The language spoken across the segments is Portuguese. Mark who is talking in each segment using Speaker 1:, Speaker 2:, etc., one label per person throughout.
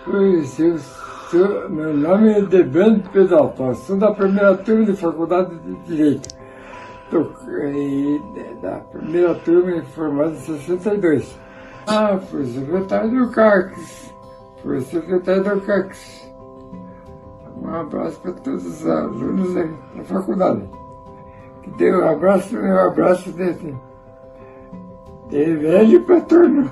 Speaker 1: Meu nome é Debento Pedalton, sou da primeira turma de Faculdade de Direito. Da primeira turma formada em 62. Fui secretário do CACS. Um abraço para todos os alunos da faculdade. Que deu um abraço de velho patrono.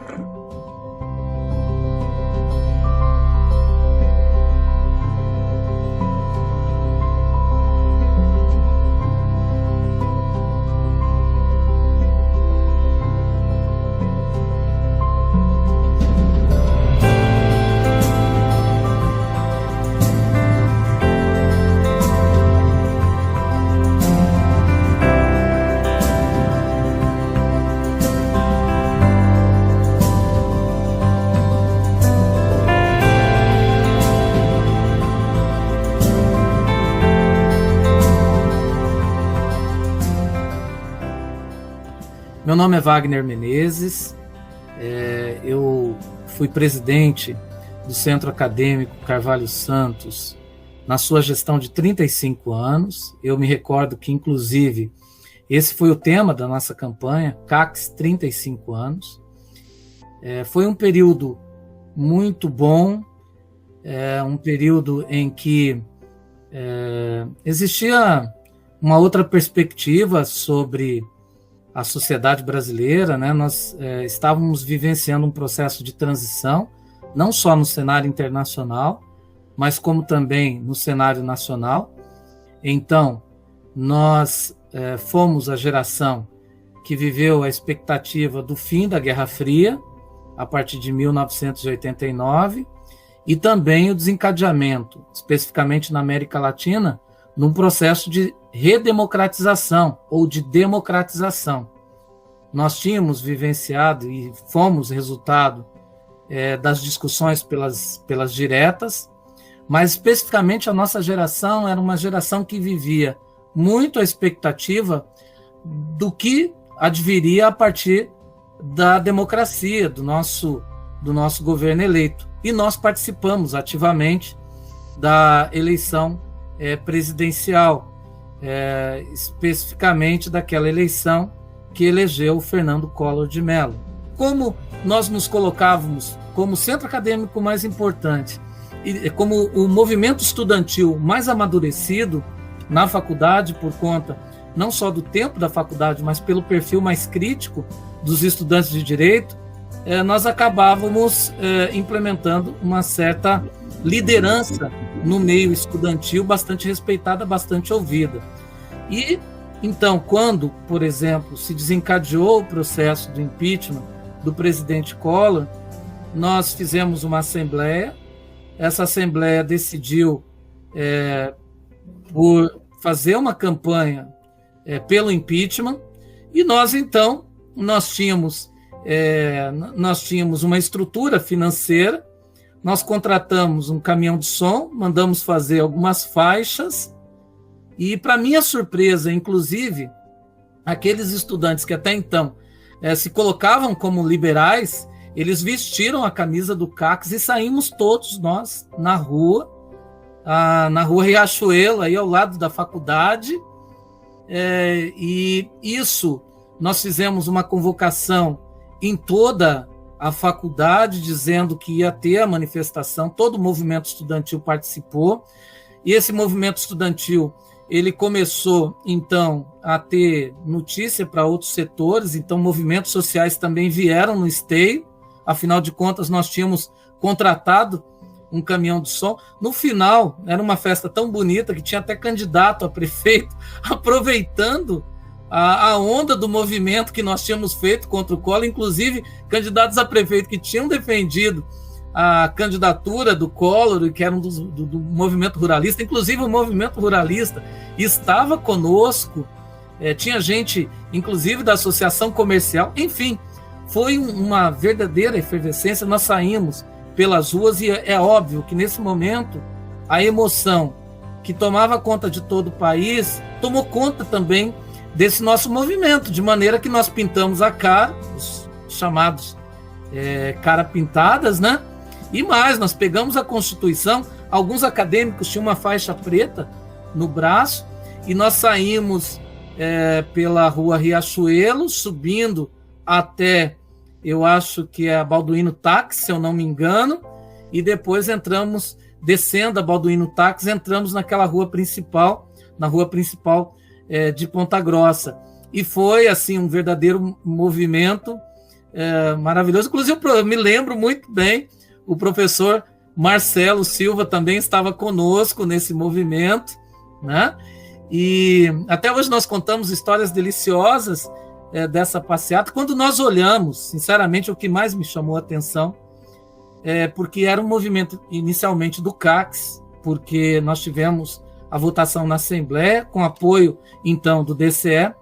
Speaker 2: Meu nome é Wagner Menezes, eu fui presidente do Centro Acadêmico Carvalho Santos na sua gestão de 35 anos. Eu me recordo que, inclusive, esse foi o tema da nossa campanha, CACS 35 anos. Foi um período muito bom, um período em que existia uma outra perspectiva sobre a sociedade brasileira, né? Nós estávamos vivenciando um processo de transição, não só no cenário internacional, mas como também no cenário nacional. Então, nós fomos a geração que viveu a expectativa do fim da Guerra Fria, a partir de 1989, e também o desencadeamento, especificamente na América Latina, num processo de redemocratização ou de democratização. Nós tínhamos vivenciado e fomos resultado das discussões pelas diretas, mas especificamente a nossa geração era uma geração que vivia muito a expectativa do que adviria a partir da democracia, do nosso governo eleito. E nós participamos ativamente da eleição presidencial, especificamente daquela eleição que elegeu o Fernando Collor de Mello. Como nós nos colocávamos como centro acadêmico mais importante e como o movimento estudantil mais amadurecido na faculdade, por conta não só do tempo da faculdade, mas pelo perfil mais crítico dos estudantes de direito, nós acabávamos implementando uma certa liderança no meio estudantil, bastante respeitada, bastante ouvida. E, então, quando, por exemplo, se desencadeou o processo do impeachment do presidente Collor, nós fizemos uma assembleia. Essa assembleia decidiu por fazer uma campanha pelo impeachment, e nós, então, nós tínhamos uma estrutura financeira. Nós contratamos um caminhão de som, mandamos fazer algumas faixas e, para minha surpresa, inclusive, aqueles estudantes que até então se colocavam como liberais, eles vestiram a camisa do CACS e saímos todos nós na rua Riachuelo, aí ao lado da faculdade, e isso nós fizemos uma convocação em toda a faculdade, dizendo que ia ter a manifestação. Todo o movimento estudantil participou, e esse movimento estudantil ele começou, então, a ter notícia para outros setores, então movimentos sociais também vieram no esteio. Afinal de contas, nós tínhamos contratado um caminhão de som. No final, era uma festa tão bonita que tinha até candidato a prefeito, aproveitando a onda do movimento que nós tínhamos feito contra o Collor, inclusive candidatos a prefeito que tinham defendido a candidatura do Collor, que eram do movimento ruralista. Inclusive o movimento ruralista estava conosco, tinha gente, inclusive, da associação comercial. Enfim, foi uma verdadeira efervescência. Nós saímos pelas ruas e é óbvio que, nesse momento, a emoção que tomava conta de todo o país tomou conta também desse nosso movimento, de maneira que nós pintamos a cara, os chamados cara pintadas, né? E mais, nós pegamos a Constituição, alguns acadêmicos tinham uma faixa preta no braço, e nós saímos pela rua Riachuelo, subindo até, eu acho que é a Balduino Táxi, se eu não me engano, e depois entramos, descendo a Balduino Táxi, entramos naquela rua principal, na rua principal de Ponta Grossa. E foi, assim, um verdadeiro movimento maravilhoso. Inclusive, eu me lembro muito bem, o professor Marcelo Silva também estava conosco nesse movimento, né? E até hoje nós contamos histórias deliciosas dessa passeata. Quando nós olhamos, sinceramente, o que mais me chamou a atenção porque era um movimento inicialmente do CACS, porque nós tivemos a votação na Assembleia, com apoio, então, do DCE,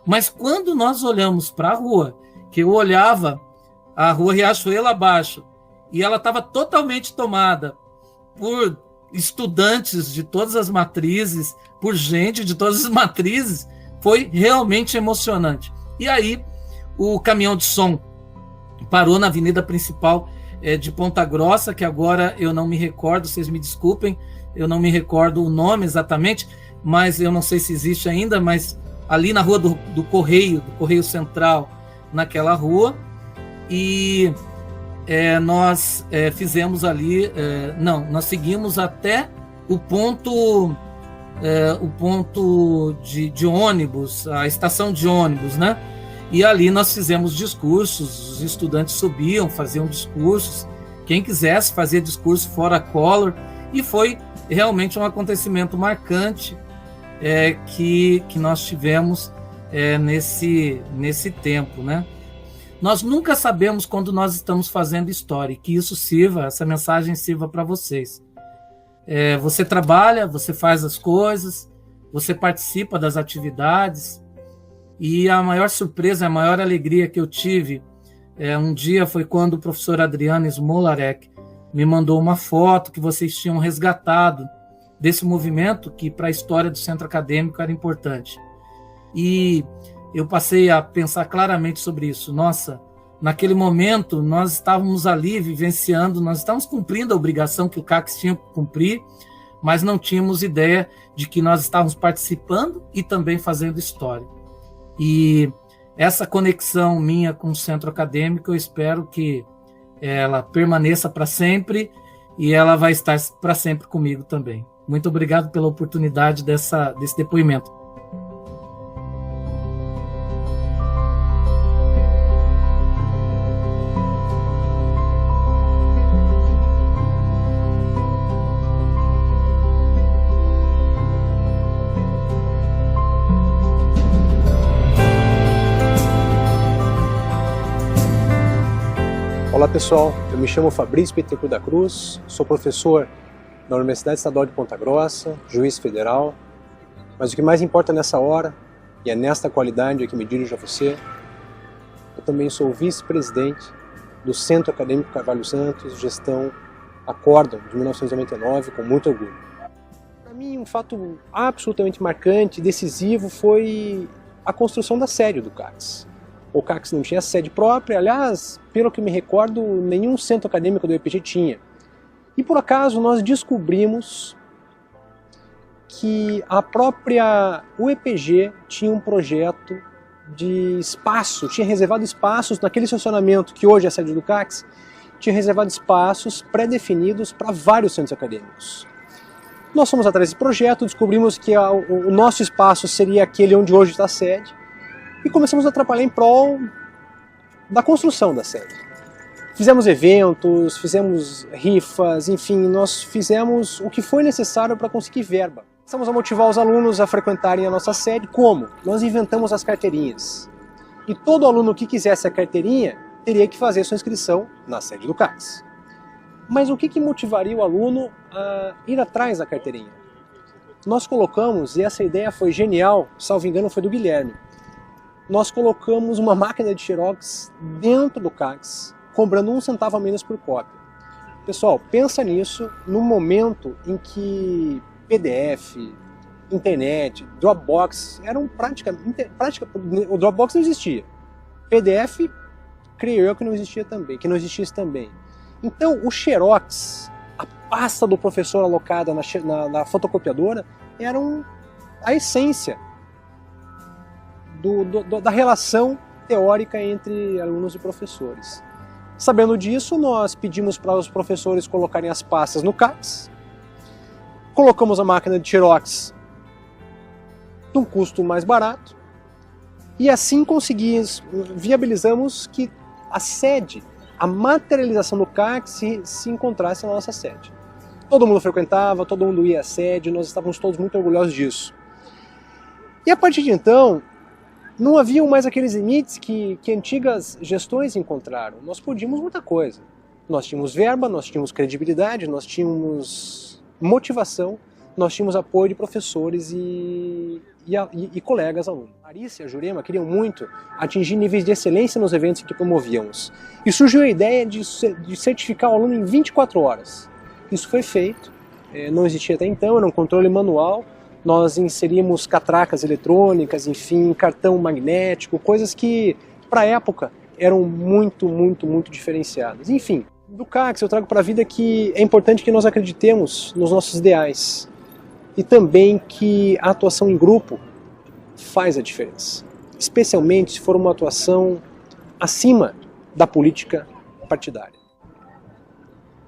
Speaker 2: mas quando nós olhamos para a rua, que eu olhava a rua Riachuelo abaixo, e ela estava totalmente tomada por estudantes de todas as matrizes, por gente de todas as matrizes, foi realmente emocionante. E aí, o caminhão de som parou na avenida principal de Ponta Grossa, que agora eu não me recordo, vocês me desculpem, eu não me recordo o nome exatamente, mas eu não sei se existe ainda, mas ali na rua do Correio Central, naquela rua, e nós fizemos ali, nós seguimos até o ponto de ônibus, a estação de ônibus, né? E ali nós fizemos discursos, os estudantes subiam, faziam discursos, quem quisesse fazia discurso fora color, e foi realmente um acontecimento marcante que nós tivemos nesse tempo, né? Nós nunca sabemos quando nós estamos fazendo história, e que isso sirva, essa mensagem sirva para vocês. Você trabalha, você faz as coisas, você participa das atividades, e a maior surpresa, a maior alegria que eu tive um dia foi quando o professor Adriano Smolarek me mandou uma foto que vocês tinham resgatado desse movimento que para a história do centro acadêmico era importante. E eu passei a pensar claramente sobre isso. Nossa, naquele momento nós estávamos ali vivenciando, nós estávamos cumprindo a obrigação que o CACS tinha que cumprir, mas não tínhamos ideia de que nós estávamos participando e também fazendo história. E essa conexão minha com o centro acadêmico, eu espero que ela permaneça para sempre, e ela vai estar para sempre comigo também. Muito obrigado pela oportunidade desse depoimento.
Speaker 3: Olá pessoal, eu me chamo Fabrício Bittencourt da Cruz, sou professor na Universidade Estadual de Ponta Grossa, juiz federal, mas o que mais importa nessa hora, e é nesta qualidade que me dirijo a você, eu também sou vice-presidente do Centro Acadêmico Carvalho Santos, gestão Acórdão, de 1999, com muito orgulho. Para mim, um fato absolutamente marcante, decisivo, foi a construção da sede do CACS. O CACS não tinha sede própria, aliás, pelo que me recordo, nenhum centro acadêmico do EPG tinha. E por acaso nós descobrimos que a própria UEPG tinha um projeto de espaço, tinha reservado espaços naquele estacionamento que hoje é a sede do CACS, tinha reservado espaços pré-definidos para vários centros acadêmicos. Nós fomos atrás desse projeto, descobrimos que o nosso espaço seria aquele onde hoje está a sede, e começamos a trabalhar em prol da construção da sede. Fizemos eventos, fizemos rifas, enfim, nós fizemos o que foi necessário para conseguir verba. Começamos a motivar os alunos a frequentarem a nossa sede. Como? Nós inventamos as carteirinhas. E todo aluno que quisesse a carteirinha teria que fazer sua inscrição na sede do CACS. Mas o que motivaria o aluno a ir atrás da carteirinha? Nós colocamos, e essa ideia foi genial, salvo engano foi do Guilherme, nós colocamos uma máquina de xerox dentro do CACS, cobrando 1 centavo a menos por cópia. Pessoal, pensa nisso no momento em que PDF, internet, Dropbox eram o Dropbox não existia. PDF, creio eu que não existisse também. Então, o xerox, a pasta do professor alocada na fotocopiadora, era a essência da relação teórica entre alunos e professores. Sabendo disso, nós pedimos para os professores colocarem as pastas no CACS, colocamos a máquina de xerox num custo mais barato e assim viabilizamos que a sede, a materialização do CACS se encontrasse na nossa sede. Todo mundo frequentava, todo mundo ia à sede, nós estávamos todos muito orgulhosos disso. E a partir de então, não haviam mais aqueles limites que antigas gestões encontraram. Nós podíamos muita coisa. Nós tínhamos verba, nós tínhamos credibilidade, nós tínhamos motivação, nós tínhamos apoio de professores e colegas alunos. A Larissa e a Jurema queriam muito atingir níveis de excelência nos eventos que promovíamos. E surgiu a ideia de certificar o aluno em 24 horas. Isso foi feito, não existia até então, era um controle manual. Nós inserimos catracas eletrônicas, enfim, cartão magnético, coisas que, para a época, eram muito, muito, muito diferenciadas. Enfim, do CACS eu trago para a vida que é importante que nós acreditemos nos nossos ideais e também que a atuação em grupo faz a diferença, especialmente se for uma atuação acima da política partidária.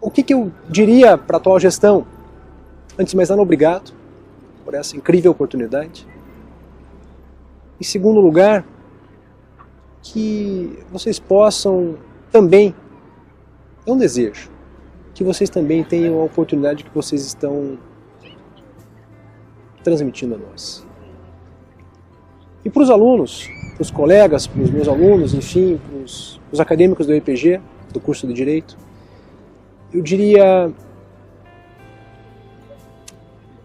Speaker 3: O que eu diria para a atual gestão? Antes de mais nada, obrigado por essa incrível oportunidade. Em segundo lugar, que vocês possam também, é um desejo, que vocês também tenham a oportunidade que vocês estão transmitindo a nós. E para os alunos, para os colegas, para os meus alunos, enfim, para os acadêmicos do EPG, do curso de Direito, eu diria: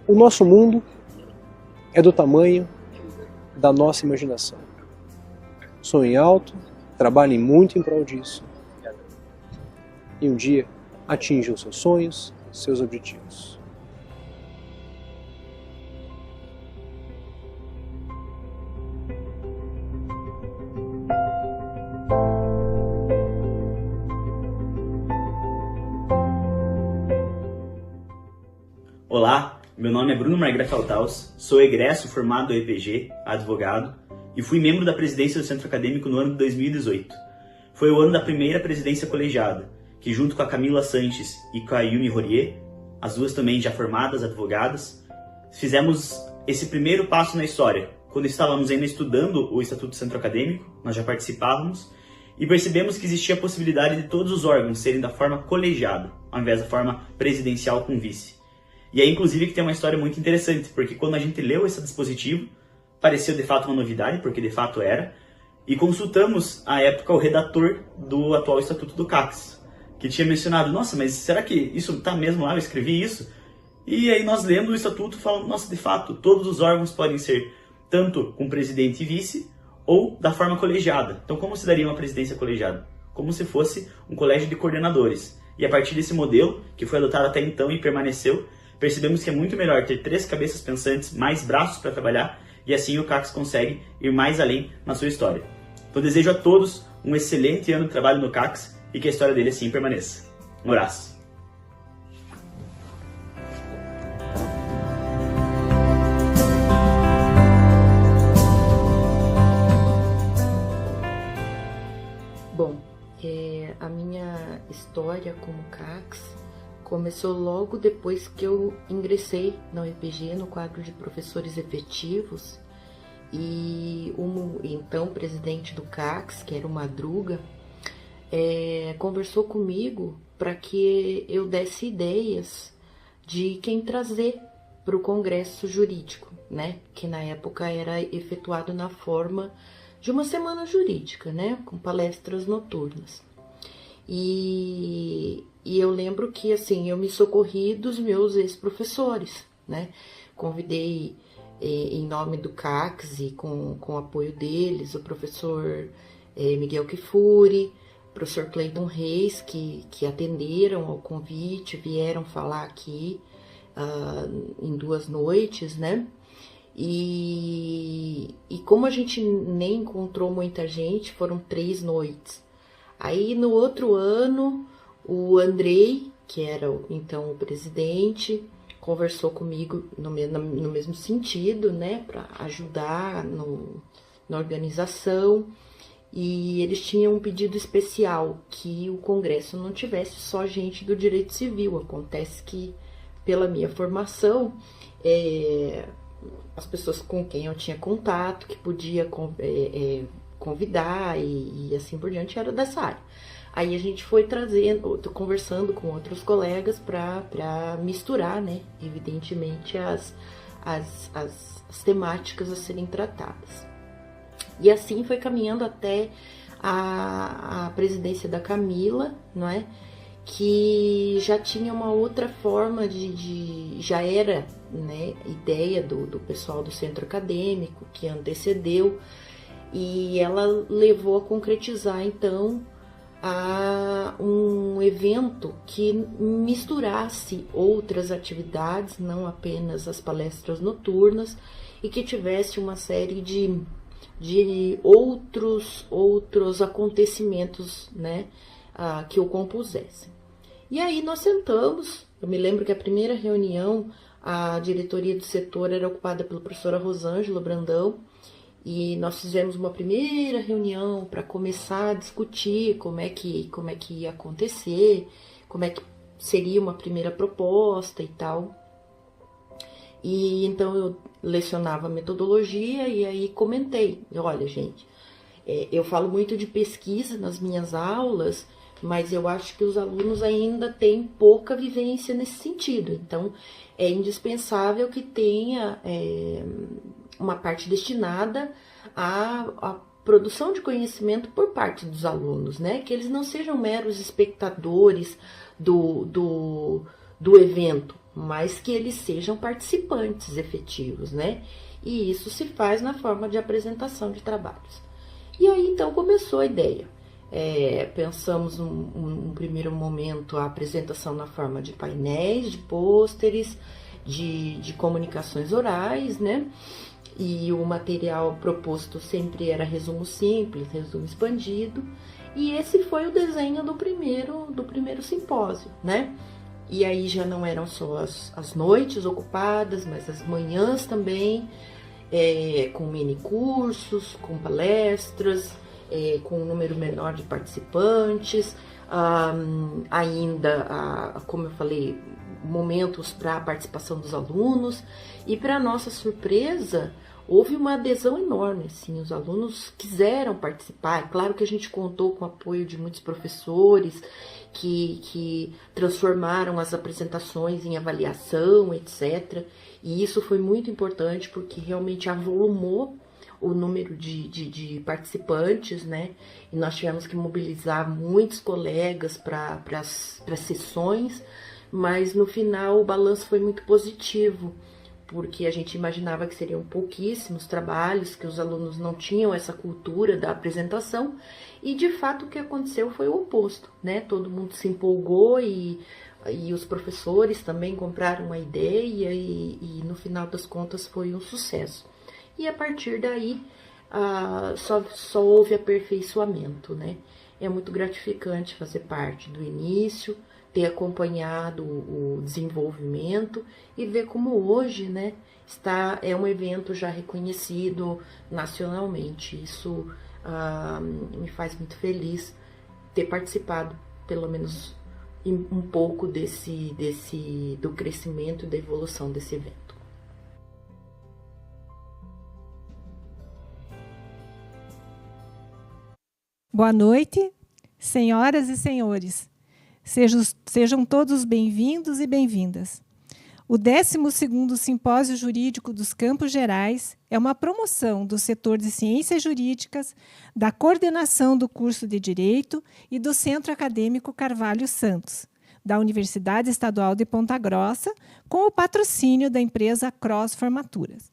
Speaker 3: o nosso mundo é do tamanho da nossa imaginação. Sonhem alto, trabalhem muito em prol disso. E um dia atinjam seus sonhos, seus objetivos.
Speaker 4: Olá, meu nome é Bruno Margraf Altaus, sou egresso formado do EPG, advogado, e fui membro da presidência do Centro Acadêmico no ano de 2018. Foi o ano da primeira presidência colegiada, que junto com a Camila Sanches e com a Yumi Rorier, as duas também já formadas advogadas, fizemos esse primeiro passo na história. Quando estávamos ainda estudando o Estatuto do Centro Acadêmico, nós já participávamos, e percebemos que existia a possibilidade de todos os órgãos serem da forma colegiada, ao invés da forma presidencial com vice. E aí, inclusive, que tem uma história muito interessante, porque quando a gente leu esse dispositivo, pareceu de fato uma novidade, porque de fato era, e consultamos, à época, o redator do atual Estatuto do CACS, que tinha mencionado: nossa, mas será que isso está mesmo lá? Eu escrevi isso? E aí nós lendo o Estatuto, falamos: nossa, de fato, todos os órgãos podem ser tanto com presidente e vice, ou da forma colegiada. Então, como se daria uma presidência colegiada? Como se fosse um colégio de coordenadores. E a partir desse modelo, que foi adotado até então e permaneceu, percebemos que é muito melhor ter 3 cabeças pensantes, mais braços para trabalhar, e assim o CACS consegue ir mais além na sua história. Então desejo a todos um excelente ano de trabalho no CACS e que a história dele assim permaneça. Um abraço.
Speaker 5: Bom, a minha história como CACS começou logo depois que eu ingressei na UEPG no quadro de professores efetivos, e o então presidente do CACS, que era o Madruga, conversou comigo para que eu desse ideias de quem trazer para o congresso jurídico, né? Que na época era efetuado na forma de uma semana jurídica, né? Com palestras noturnas. E eu lembro que, assim, eu me socorri dos meus ex-professores, né? Convidei, em nome do CACS e com o apoio deles, o professor Miguel Kifuri, o professor Cleidon Reis, que atenderam ao convite, vieram falar aqui em 2 noites, né? E como a gente nem encontrou muita gente, foram 3 noites. Aí, no outro ano, O Andrei, que era então o presidente, conversou comigo no mesmo sentido, né, para ajudar na organização. E eles tinham um pedido especial, que o Congresso não tivesse só gente do direito civil. Acontece que, pela minha formação, as pessoas com quem eu tinha contato, que podia convidar e assim por diante, era dessa área. Aí a gente foi conversando com outros colegas para misturar, né, evidentemente, as temáticas a serem tratadas. E assim foi caminhando até a presidência da Camila, não é? Que já tinha uma outra forma já era, né, ideia do pessoal do centro acadêmico, que antecedeu, e ela levou a concretizar, então, a um evento que misturasse outras atividades, não apenas as palestras noturnas, e que tivesse uma série de outros acontecimentos, né, que o compusessem. E aí nós sentamos. Eu me lembro que a primeira reunião, a diretoria do setor era ocupada pela professora Rosângela Brandão, e nós fizemos uma primeira reunião para começar a discutir como é que ia acontecer, como é que seria uma primeira proposta e tal. E então eu lecionava metodologia e aí comentei, olha, gente, eu falo muito de pesquisa nas minhas aulas, mas eu acho que os alunos ainda têm pouca vivência nesse sentido. Então, é indispensável que tenha uma parte destinada à produção de conhecimento por parte dos alunos, né? Que eles não sejam meros espectadores do evento, mas que eles sejam participantes efetivos, né? E isso se faz na forma de apresentação de trabalhos. E aí, então, começou a ideia. Pensamos num primeiro momento a apresentação na forma de painéis, de pôsteres, de comunicações orais, né? E o material proposto sempre era resumo simples, resumo expandido. E esse foi o desenho do primeiro simpósio, né? E aí já não eram só as noites ocupadas, mas as manhãs também, com mini cursos, com palestras, com um número menor de participantes, ainda, como eu falei, momentos para a participação dos alunos. E para nossa surpresa, houve uma adesão enorme, assim, os alunos quiseram participar. É claro que a gente contou com o apoio de muitos professores que transformaram as apresentações em avaliação, etc. E isso foi muito importante porque realmente avolumou o número de participantes, né? E nós tivemos que mobilizar muitos colegas para as sessões, mas no final o balanço foi muito positivo, porque a gente imaginava que seriam pouquíssimos trabalhos, que os alunos não tinham essa cultura da apresentação, e de fato o que aconteceu foi o oposto, né? Todo mundo se empolgou e os professores também compraram a ideia e no final das contas foi um sucesso. E a partir daí só houve aperfeiçoamento, né? É muito gratificante fazer parte do início, ter acompanhado o desenvolvimento e ver como hoje, né, é um evento já reconhecido nacionalmente. Isso me faz muito feliz ter participado, pelo menos um pouco do crescimento e da evolução desse evento.
Speaker 6: Boa noite, senhoras e senhores. Sejam todos bem-vindos e bem-vindas. O 12º Simpósio Jurídico dos Campos Gerais é uma promoção do setor de Ciências Jurídicas, da coordenação do curso de Direito e do Centro Acadêmico Carvalho Santos, da Universidade Estadual de Ponta Grossa, com o patrocínio da empresa Cross Formaturas.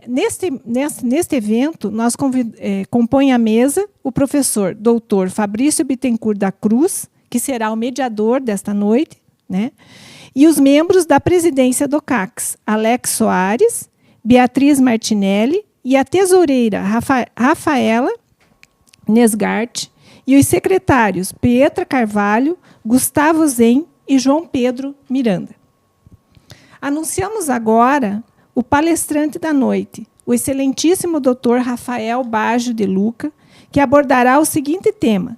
Speaker 6: Neste evento, nós compõe a mesa o professor Dr. Fabrício Bittencourt da Cruz, que será o mediador desta noite, né? E os membros da presidência do CACS, Alex Soares, Beatriz Martinelli e a tesoureira Rafaela Nesgart, e os secretários Pietra Carvalho, Gustavo Zen e João Pedro Miranda. Anunciamos agora o palestrante da noite, o excelentíssimo Dr. Rafael Baggio de Luca, que abordará o seguinte tema: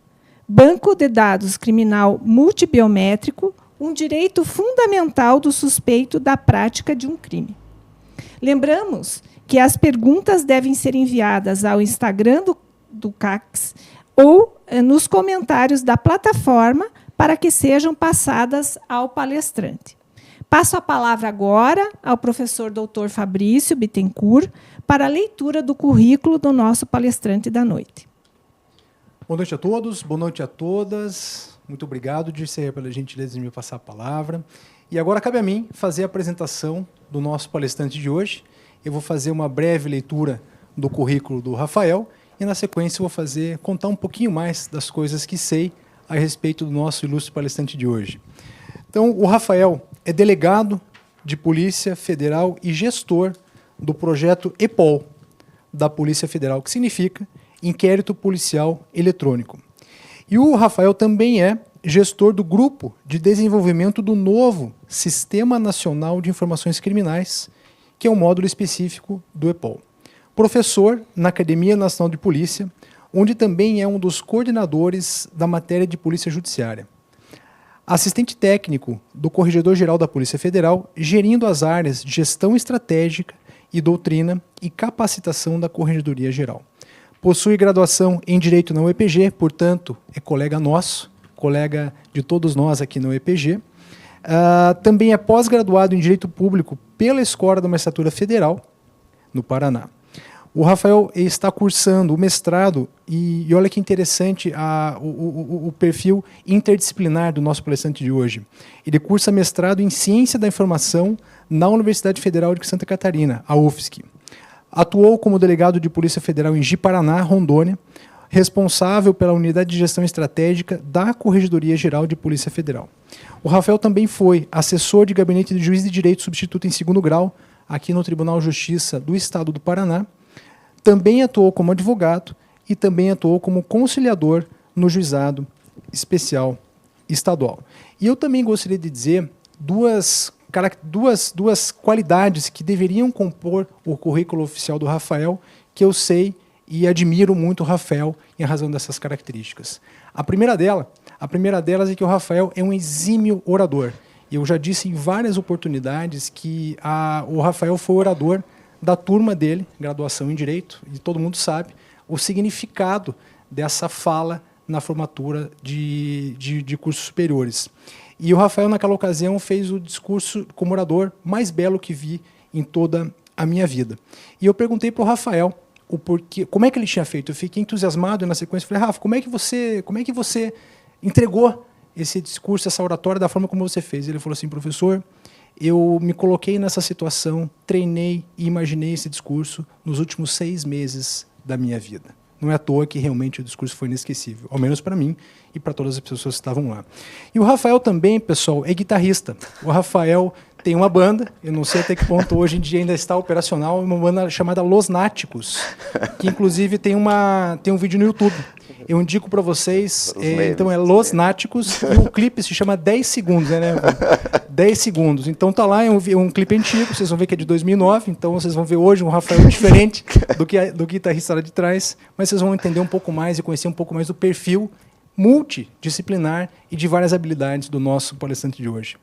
Speaker 6: Banco de Dados Criminal Multibiométrico, um direito fundamental do suspeito da prática de um crime. Lembramos que as perguntas devem ser enviadas ao Instagram do CACS ou nos comentários da plataforma para que sejam passadas ao palestrante. Passo a palavra agora ao professor Dr. Fabrício Bittencourt para a leitura do currículo do nosso palestrante da noite.
Speaker 7: Boa noite a todos, boa noite a todas. Muito obrigado, Dirceu, pela gentileza de me passar a palavra. E agora cabe a mim fazer a apresentação do nosso palestrante de hoje. Eu vou fazer uma breve leitura do currículo do Rafael e, na sequência, eu vou contar um pouquinho mais das coisas que sei a respeito do nosso ilustre palestrante de hoje. Então, o Rafael é delegado de Polícia Federal e gestor do projeto EPOL da Polícia Federal, que significa Inquérito Policial Eletrônico. E o Rafael também é gestor do Grupo de Desenvolvimento do novo Sistema Nacional de Informações Criminais, que é um módulo específico do EPOL. Professor na Academia Nacional de Polícia, onde também é um dos coordenadores da matéria de Polícia Judiciária. Assistente técnico do Corregedor-Geral da Polícia Federal, gerindo as áreas de Gestão Estratégica e Doutrina e Capacitação da Corregedoria Geral. Possui graduação em Direito na UEPG, portanto, é colega nosso, colega de todos nós aqui na UEPG. Também é pós-graduado em Direito Público pela Escola da Magistratura Federal, no Paraná. O Rafael está cursando o mestrado, e olha que interessante o perfil interdisciplinar do nosso palestrante de hoje. Ele cursa mestrado em Ciência da Informação na Universidade Federal de Santa Catarina, a UFSC. Atuou como delegado de Polícia Federal em Ji-Paraná, Rondônia, responsável pela Unidade de Gestão Estratégica da Corregedoria Geral de Polícia Federal. O Rafael também foi assessor de gabinete de juiz de direito substituto em 2º grau, aqui no Tribunal de Justiça do Estado do Paraná. Também atuou como advogado e também atuou como conciliador no Juizado Especial Estadual. E eu também gostaria de dizer duas qualidades que deveriam compor o currículo oficial do Rafael, que eu sei e admiro muito o Rafael em razão dessas características. A primeira delas é que o Rafael é um exímio orador. Eu já disse em várias oportunidades que o Rafael foi orador da turma dele, graduação em Direito, e todo mundo sabe o significado dessa fala na formatura de cursos superiores. E o Rafael, naquela ocasião, fez o discurso como orador mais belo que vi em toda a minha vida. E eu perguntei para o Rafael o porquê, como é que ele tinha feito. Eu fiquei entusiasmado e, na sequência, falei: Rafa, como é que você entregou esse discurso, essa oratória da forma como você fez? Ele falou assim: professor, eu me coloquei nessa situação, treinei e imaginei esse discurso nos últimos 6 meses da minha vida. Não é à toa que realmente o discurso foi inesquecível, ao menos para mim e para todas as pessoas que estavam lá. E o Rafael também, pessoal, é guitarrista. O Rafael tem uma banda, eu não sei até que ponto hoje em dia ainda está operacional, uma banda chamada Los Náticos, que inclusive tem um vídeo no YouTube. Eu indico para vocês, então é Los Náticos, e o clipe se chama 10 segundos, né? 10 segundos. Então tá lá, é um clipe antigo, vocês vão ver que é de 2009, então vocês vão ver hoje um Rafael diferente do guitarrista lá de trás, mas vocês vão entender um pouco mais e conhecer um pouco mais do perfil multidisciplinar e de várias habilidades do nosso palestrante de hoje.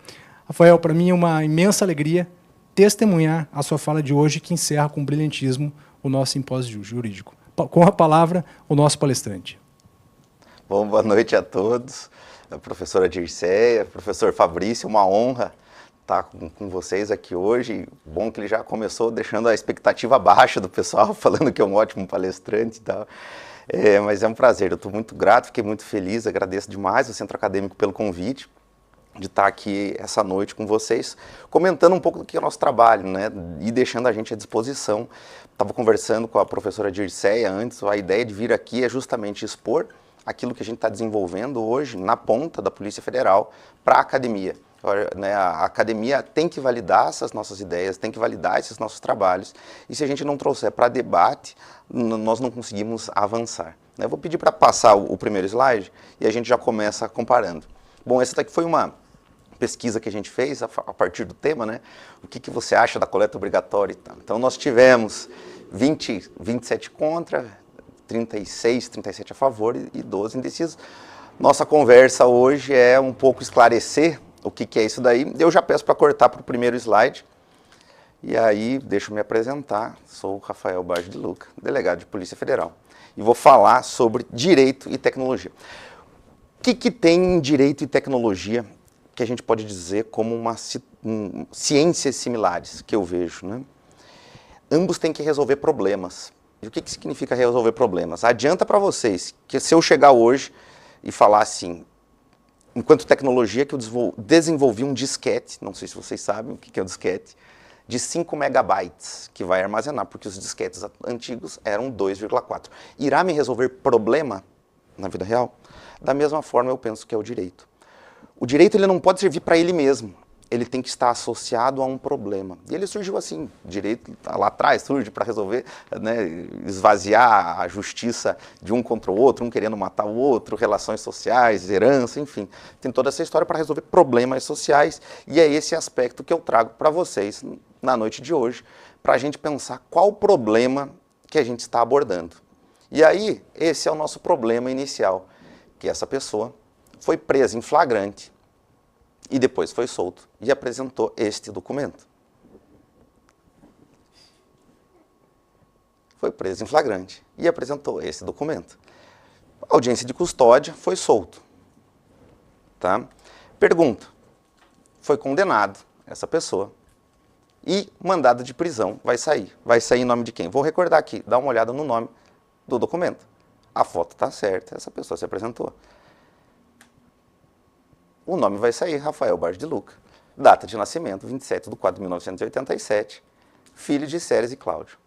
Speaker 7: Rafael, para mim é uma imensa alegria testemunhar a sua fala de hoje, que encerra com brilhantismo o nosso simpósio jurídico. Com a palavra, o nosso palestrante.
Speaker 8: Bom, boa noite a todos. A professora Dirceia, professor Fabrício, uma honra estar com vocês aqui hoje. Bom que ele já começou deixando a expectativa baixa do pessoal, falando que é um ótimo palestrante e tal. Mas é um prazer, eu estou muito grato, fiquei muito feliz, agradeço demais ao Centro Acadêmico pelo convite de estar aqui essa noite com vocês, comentando um pouco do que é o nosso trabalho, né, e deixando a gente à disposição. Estava conversando com a professora Dirceia antes, a ideia de vir aqui é justamente expor aquilo que a gente está desenvolvendo hoje na ponta da Polícia Federal para a academia. né? A academia tem que validar essas nossas ideias, tem que validar esses nossos trabalhos, e se a gente não trouxer para debate, nós não conseguimos avançar. Eu vou pedir para passar o primeiro slide e a gente já começa comparando. Bom, essa daqui foi uma pesquisa que a gente fez a partir do tema, né? O que você acha da coleta obrigatória e tal. Então nós tivemos 27 contra, 36, 37 a favor e 12 indecisos. Nossa conversa hoje é um pouco esclarecer o que é isso daí. Eu já peço para cortar para o primeiro slide. E aí, deixa eu me apresentar. Sou o Rafael Barge de Luca, delegado de Polícia Federal. E vou falar sobre direito e tecnologia. O que tem em direito e tecnologia que a gente pode dizer como ciências similares, que eu vejo, né? Ambos têm que resolver problemas. E o que significa resolver problemas? Adianta para vocês que se eu chegar hoje e falar assim, enquanto tecnologia, que eu desenvolvi um disquete, não sei se vocês sabem o que é um disquete, de 5 megabytes, que vai armazenar, porque os disquetes antigos eram 2,4. Irá me resolver problema na vida real? Da mesma forma, eu penso que é o direito. O direito ele não pode servir para ele mesmo, ele tem que estar associado a um problema. E ele surgiu assim, o direito lá atrás surge para resolver, né, esvaziar a justiça de um contra o outro, um querendo matar o outro, relações sociais, herança, enfim. Tem toda essa história para resolver problemas sociais, e é esse aspecto que eu trago para vocês na noite de hoje, para a gente pensar qual o problema que a gente está abordando. E aí, esse é o nosso problema inicial, que essa pessoa foi presa em flagrante e depois foi solto e apresentou este documento. Foi preso em flagrante e apresentou esse documento. Audiência de custódia, foi solto. Tá? Pergunta, foi condenado essa pessoa e mandado de prisão vai sair. Vai sair em nome de quem? Vou recordar aqui, dá uma olhada no nome do documento. A foto está certa, essa pessoa se apresentou. O nome vai sair, Rafael Barge de Luca. Data de nascimento, 27/4/1987. Filho de Séries e Cláudio.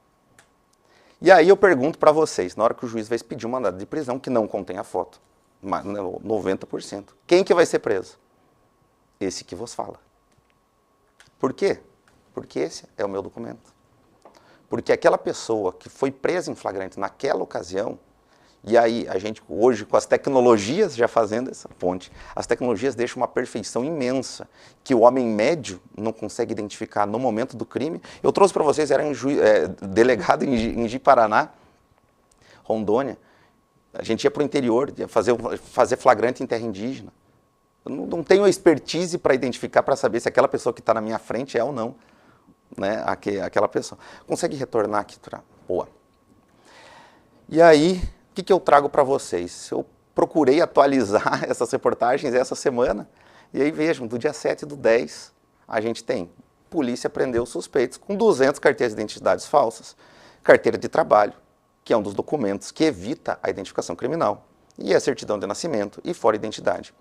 Speaker 8: E aí eu pergunto para vocês, na hora que o juiz vai pedir um mandado de prisão, que não contém a foto, 90%, quem que vai ser preso? Esse que vos fala. Por quê? Porque esse é o meu documento. Porque aquela pessoa que foi presa em flagrante naquela ocasião, e aí, a gente hoje, com as tecnologias já fazendo essa ponte, as tecnologias deixam uma perfeição imensa, que o homem médio não consegue identificar no momento do crime. Eu trouxe para vocês, era delegado em Ji-Paraná, Rondônia. A gente ia para o interior, ia fazer flagrante em terra indígena. Eu não tenho expertise para identificar, para saber se aquela pessoa que está na minha frente é ou não, né, aquela pessoa. Consegue retornar aqui? Boa. E aí, o que eu trago para vocês? Eu procurei atualizar essas reportagens essa semana, e aí vejam, do dia 7/10, a gente tem polícia prendeu suspeitos com 200 carteiras de identidades falsas, carteira de trabalho, que é um dos documentos que evita a identificação criminal, e a certidão de nascimento e fora identidade.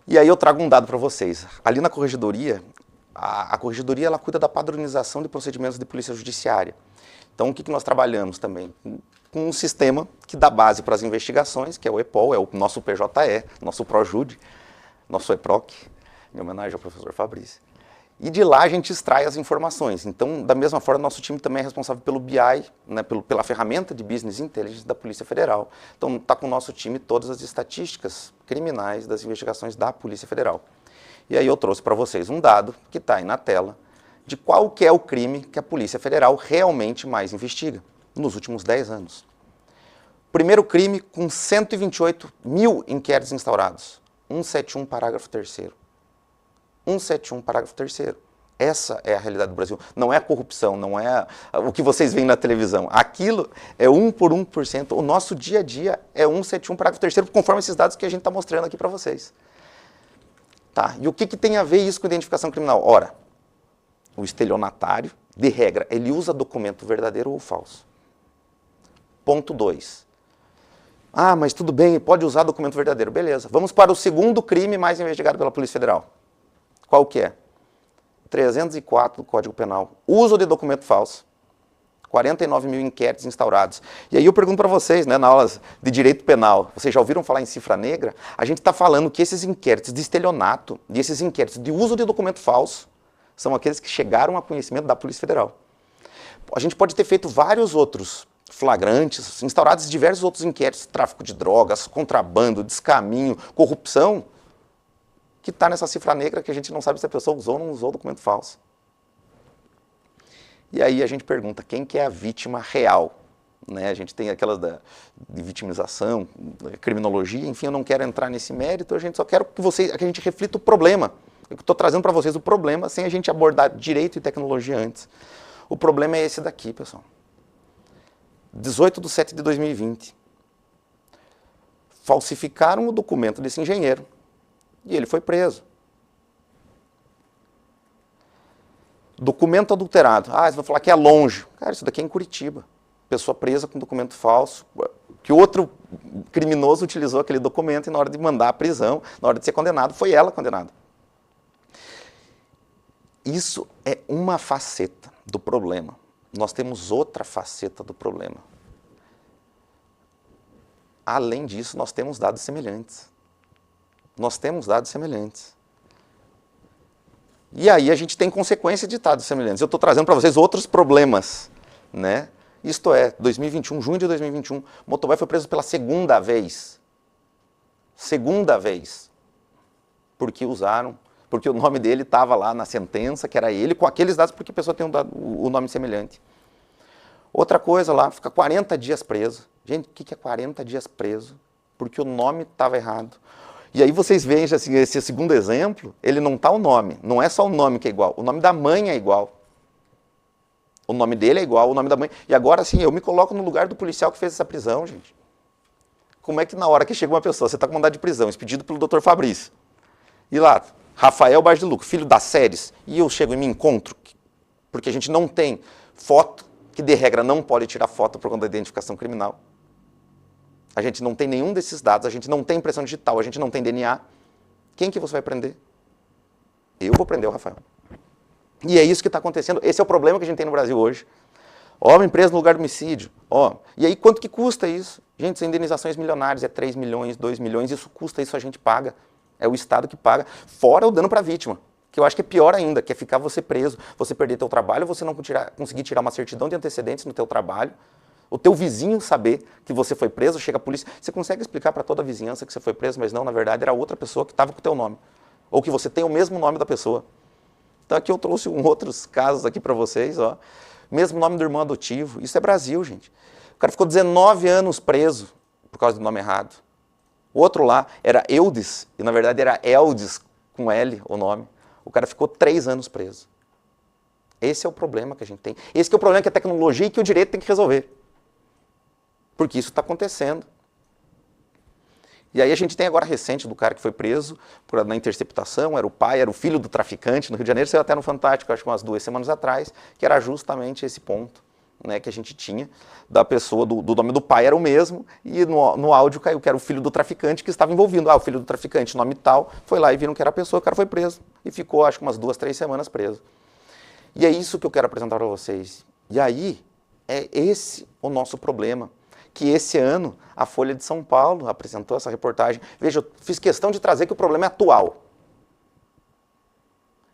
Speaker 8: E aí eu trago um dado para vocês. Ali na corregedoria, a corregedoria ela cuida da padronização de procedimentos de polícia judiciária. Então o que nós trabalhamos também? Com um sistema que dá base para as investigações, que é o EPOL, é o nosso PJE, nosso ProJude, nosso EPROC, em homenagem ao professor Fabrício. E de lá a gente extrai as informações. Então, da mesma forma, nosso time também é responsável pelo BI, né, pela ferramenta de Business Intelligence da Polícia Federal. Então, está com o nosso time todas as estatísticas criminais das investigações da Polícia Federal. E aí eu trouxe para vocês um dado, que está aí na tela, de qual que é o crime que a Polícia Federal realmente mais investiga nos últimos 10 anos. Primeiro crime com 128 mil inquéritos instaurados. 171, parágrafo 3º. 171, parágrafo 3º. Essa é a realidade do Brasil. Não é a corrupção, não é o que vocês veem na televisão. Aquilo é 1 por 1%. O nosso dia a dia é 171, parágrafo 3º, conforme esses dados que a gente está mostrando aqui para vocês. Tá. E o que tem a ver isso com identificação criminal? Ora, o estelionatário, de regra, ele usa documento verdadeiro ou falso. Ponto 2. Ah, mas tudo bem, pode usar documento verdadeiro. Beleza. Vamos para o segundo crime mais investigado pela Polícia Federal. Qual que é? 304 do Código Penal. Uso de documento falso 49 mil inquéritos instaurados. E aí eu pergunto para vocês, né, na aula de direito penal, vocês já ouviram falar em cifra negra? A gente está falando que esses inquéritos de estelionato e esses inquéritos de uso de documento falso são aqueles que chegaram a conhecimento da Polícia Federal. A gente pode ter feito vários outros flagrantes, instaurados diversos outros inquéritos, tráfico de drogas, contrabando, descaminho, corrupção, que está nessa cifra negra que a gente não sabe se a pessoa usou ou não usou documento falso. E aí a gente pergunta, quem que é a vítima real? Né? A gente tem aquelas de vitimização, criminologia, enfim, eu não quero entrar nesse mérito, a gente só quero que a gente reflita o problema. Eu estou trazendo para vocês o problema sem a gente abordar direito e tecnologia antes. O problema é esse daqui, pessoal. 18/7/2020. Falsificaram o documento desse engenheiro e ele foi preso. Documento adulterado. Ah, você vai falar que é longe. Cara, isso daqui é em Curitiba. Pessoa presa com documento falso, que outro criminoso utilizou aquele documento e na hora de mandar a prisão, na hora de ser condenado, foi ela condenada. Isso é uma faceta do problema. Nós temos outra faceta do problema. Além disso, nós temos dados semelhantes. Nós temos dados semelhantes. E aí a gente tem consequência de dados semelhantes. Eu estou trazendo para vocês outros problemas, né? Isto é, 2021, junho de 2021, motoboy foi preso pela segunda vez. Segunda vez. Porque o nome dele estava lá na sentença, que era ele, com aqueles dados, porque a pessoa tem o nome semelhante. Outra coisa lá, fica 40 dias preso. Gente, o que é 40 dias preso? Porque o nome estava errado. E aí vocês veem assim, esse segundo exemplo, ele não está o nome, não é só o nome que é igual, o nome da mãe é igual. O nome dele é igual, o nome da mãe. E agora, assim, eu me coloco no lugar do policial que fez essa prisão, gente. Como é que na hora que chega uma pessoa, você está com mandado de prisão, expedido pelo Dr. Fabrício, e lá, Rafael Bardiluco, filho das séries, e eu chego e me encontro, porque a gente não tem foto, que de regra não pode tirar foto por conta da identificação criminal. A gente não tem nenhum desses dados, a gente não tem impressão digital, a gente não tem DNA. Quem que você vai prender? Eu vou prender o Rafael. E é isso que está acontecendo. Esse é o problema que a gente tem no Brasil hoje. Homem preso no lugar do homicídio. E aí quanto que custa isso? Gente, são indenizações milionárias, é 3 milhões, 2 milhões, isso custa, isso a gente paga. É o Estado que paga. Fora o dano para a vítima, que eu acho que é pior ainda, que é ficar você preso, você perder teu trabalho, você não conseguir tirar uma certidão de antecedentes no teu trabalho, o teu vizinho saber que você foi preso, chega a polícia, você consegue explicar para toda a vizinhança que você foi preso, mas não, na verdade era outra pessoa que estava com o teu nome. Ou que você tem o mesmo nome da pessoa. Então aqui eu trouxe outros casos aqui para vocês, mesmo nome do irmão adotivo, isso é Brasil, gente. O cara ficou 19 anos preso por causa do nome errado. O outro lá era Eudes, e na verdade era Eldes, com L o nome. O cara ficou 3 anos preso. Esse é o problema que a gente tem. Esse que é o problema que a tecnologia e que o direito tem que resolver. Porque isso está acontecendo. E aí a gente tem agora recente do cara que foi preso na interceptação, era o pai, era o filho do traficante no Rio de Janeiro, saiu até no Fantástico, acho que umas 2 semanas atrás, que era justamente esse ponto, né, que a gente tinha da pessoa, do nome do pai era o mesmo, e no áudio caiu que era o filho do traficante que estava envolvido. O filho do traficante, nome tal, foi lá e viram que era a pessoa, o cara foi preso. E ficou, acho que umas 2, 3 semanas preso. E é isso que eu quero apresentar para vocês. E aí, é esse o nosso problema. Que esse ano a Folha de São Paulo apresentou essa reportagem. Veja, eu fiz questão de trazer que o problema é atual.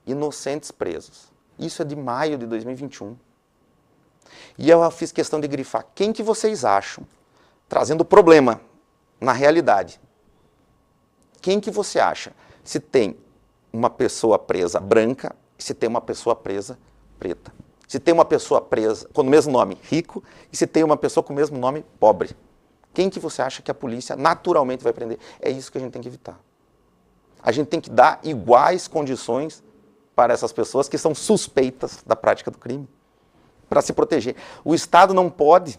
Speaker 8: Inocentes presos. Isso é de maio de 2021. E eu fiz questão de grifar quem que vocês acham, trazendo o problema na realidade. Quem que você acha se tem uma pessoa presa branca e se tem uma pessoa presa preta? Se tem uma pessoa presa com o mesmo nome, rico, e se tem uma pessoa com o mesmo nome, pobre. Quem que você acha que a polícia naturalmente vai prender? É isso que a gente tem que evitar. A gente tem que dar iguais condições para essas pessoas que são suspeitas da prática do crime, para se proteger. O Estado não pode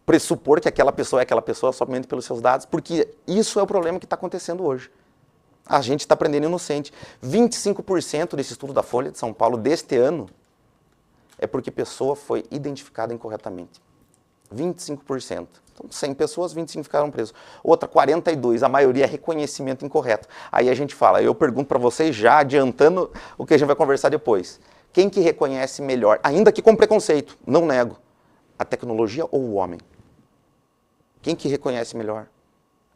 Speaker 8: pressupor que aquela pessoa é aquela pessoa somente pelos seus dados, porque isso é o problema que está acontecendo hoje. A gente está prendendo inocente. 25% desse estudo da Folha de São Paulo deste ano é porque pessoa foi identificada incorretamente. 25%. Então, 100 pessoas, 25 ficaram presas. Outra, 42%, a maioria é reconhecimento incorreto. Aí a gente fala, eu pergunto para vocês já, adiantando o que a gente vai conversar depois. Quem que reconhece melhor, ainda que com preconceito, não nego, a tecnologia ou o homem? Quem que reconhece melhor,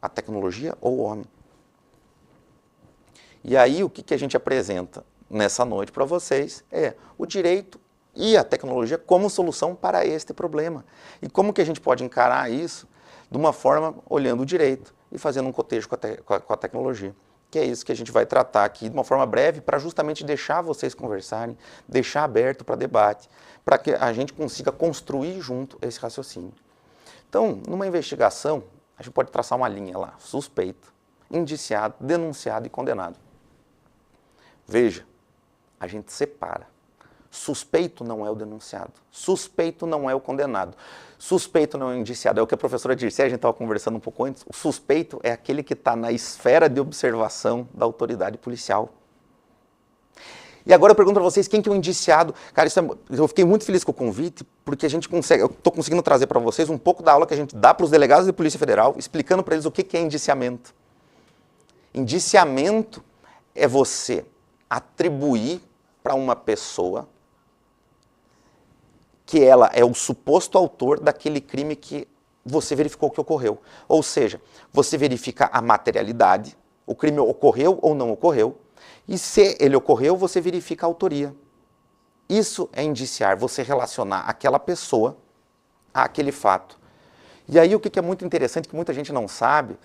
Speaker 8: a tecnologia ou o homem? E aí o que a gente apresenta nessa noite para vocês é o direito e a tecnologia como solução para este problema. E como que a gente pode encarar isso de uma forma olhando o direito e fazendo um cotejo com a tecnologia. Que é isso que a gente vai tratar aqui de uma forma breve para justamente deixar vocês conversarem, deixar aberto para debate, para que a gente consiga construir junto esse raciocínio. Então, numa investigação, a gente pode traçar uma linha lá, suspeito, indiciado, denunciado e condenado. Veja, a gente separa. Suspeito não é o denunciado, suspeito não é o condenado, suspeito não é o indiciado. É o que a professora disse, a gente estava conversando um pouco antes, o suspeito é aquele que está na esfera de observação da autoridade policial. E agora eu pergunto para vocês, quem que é o indiciado? Cara, eu fiquei muito feliz com o convite, porque a gente consegue, eu estou conseguindo trazer para vocês um pouco da aula que a gente dá para os delegados de Polícia Federal, explicando para eles o que é indiciamento. Indiciamento é você atribuir para uma pessoa que ela é o suposto autor daquele crime que você verificou que ocorreu. Ou seja, você verifica a materialidade, o crime ocorreu ou não ocorreu, e se ele ocorreu, você verifica a autoria. Isso é indiciar, você relacionar aquela pessoa àquele fato. E aí o que é muito interessante, que muita gente não sabe,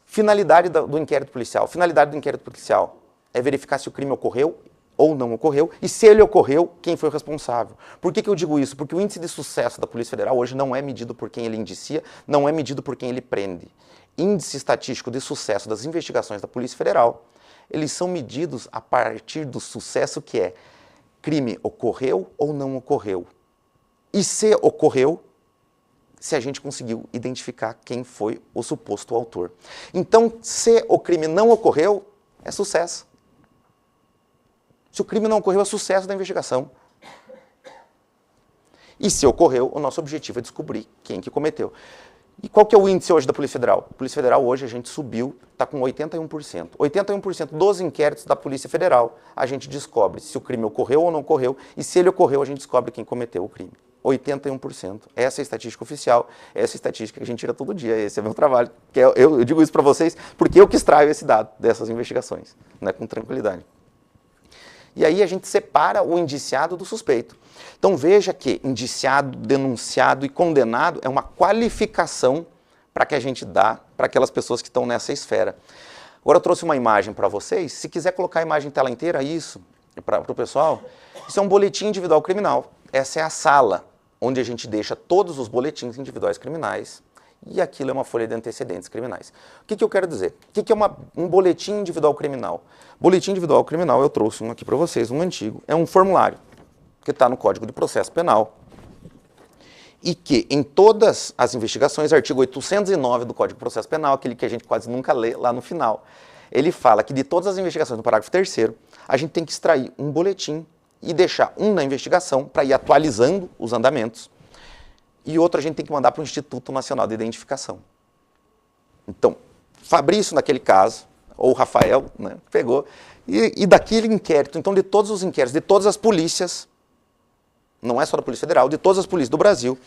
Speaker 8: finalidade do inquérito policial. Finalidade do inquérito policial é verificar se o crime ocorreu ou não ocorreu, e se ele ocorreu, quem foi o responsável. Por que eu digo isso? Porque o índice de sucesso da Polícia Federal hoje não é medido por quem ele indicia, não é medido por quem ele prende. Índice estatístico de sucesso das investigações da Polícia Federal, eles são medidos a partir do sucesso que é crime ocorreu ou não ocorreu. E se ocorreu, se a gente conseguiu identificar quem foi o suposto autor. Então, se o crime não ocorreu, é sucesso. Se o crime não ocorreu, é sucesso da investigação. E se ocorreu, o nosso objetivo é descobrir quem que cometeu. E qual que é o índice hoje da Polícia Federal? A Polícia Federal hoje a gente subiu, está com 81%. 81% dos inquéritos da Polícia Federal a gente descobre se o crime ocorreu ou não ocorreu, e se ele ocorreu, a gente descobre quem cometeu o crime. 81%. Essa é a estatística oficial, essa é a estatística que a gente tira todo dia, esse é o meu trabalho. Eu digo isso para vocês porque eu que extraio esse dado dessas investigações, né, com tranquilidade. E aí a gente separa o indiciado do suspeito. Então veja que indiciado, denunciado e condenado é uma qualificação para que a gente dá para aquelas pessoas que estão nessa esfera. Agora eu trouxe uma imagem para vocês, se quiser colocar a imagem em tela inteira, isso, para o pessoal, isso é um boletim individual criminal. Essa é a sala onde a gente deixa todos os boletins individuais criminais e aquilo é uma folha de antecedentes criminais. O que eu quero dizer? O que é um boletim individual criminal? Boletim individual criminal, eu trouxe um aqui para vocês, um antigo. É um formulário que está no Código de Processo Penal e que em todas as investigações, artigo 809 do Código de Processo Penal, aquele que a gente quase nunca lê lá no final, ele fala que de todas as investigações, no parágrafo 3º, a gente tem que extrair um boletim e deixar um na investigação para ir atualizando os andamentos e outro a gente tem que mandar para o Instituto Nacional de Identificação. Então, Fabrício, naquele caso, ou Rafael, né, pegou, e daquele inquérito, então de todos os inquéritos, de todas as polícias, não é só da Polícia Federal, de todas as polícias do Brasil,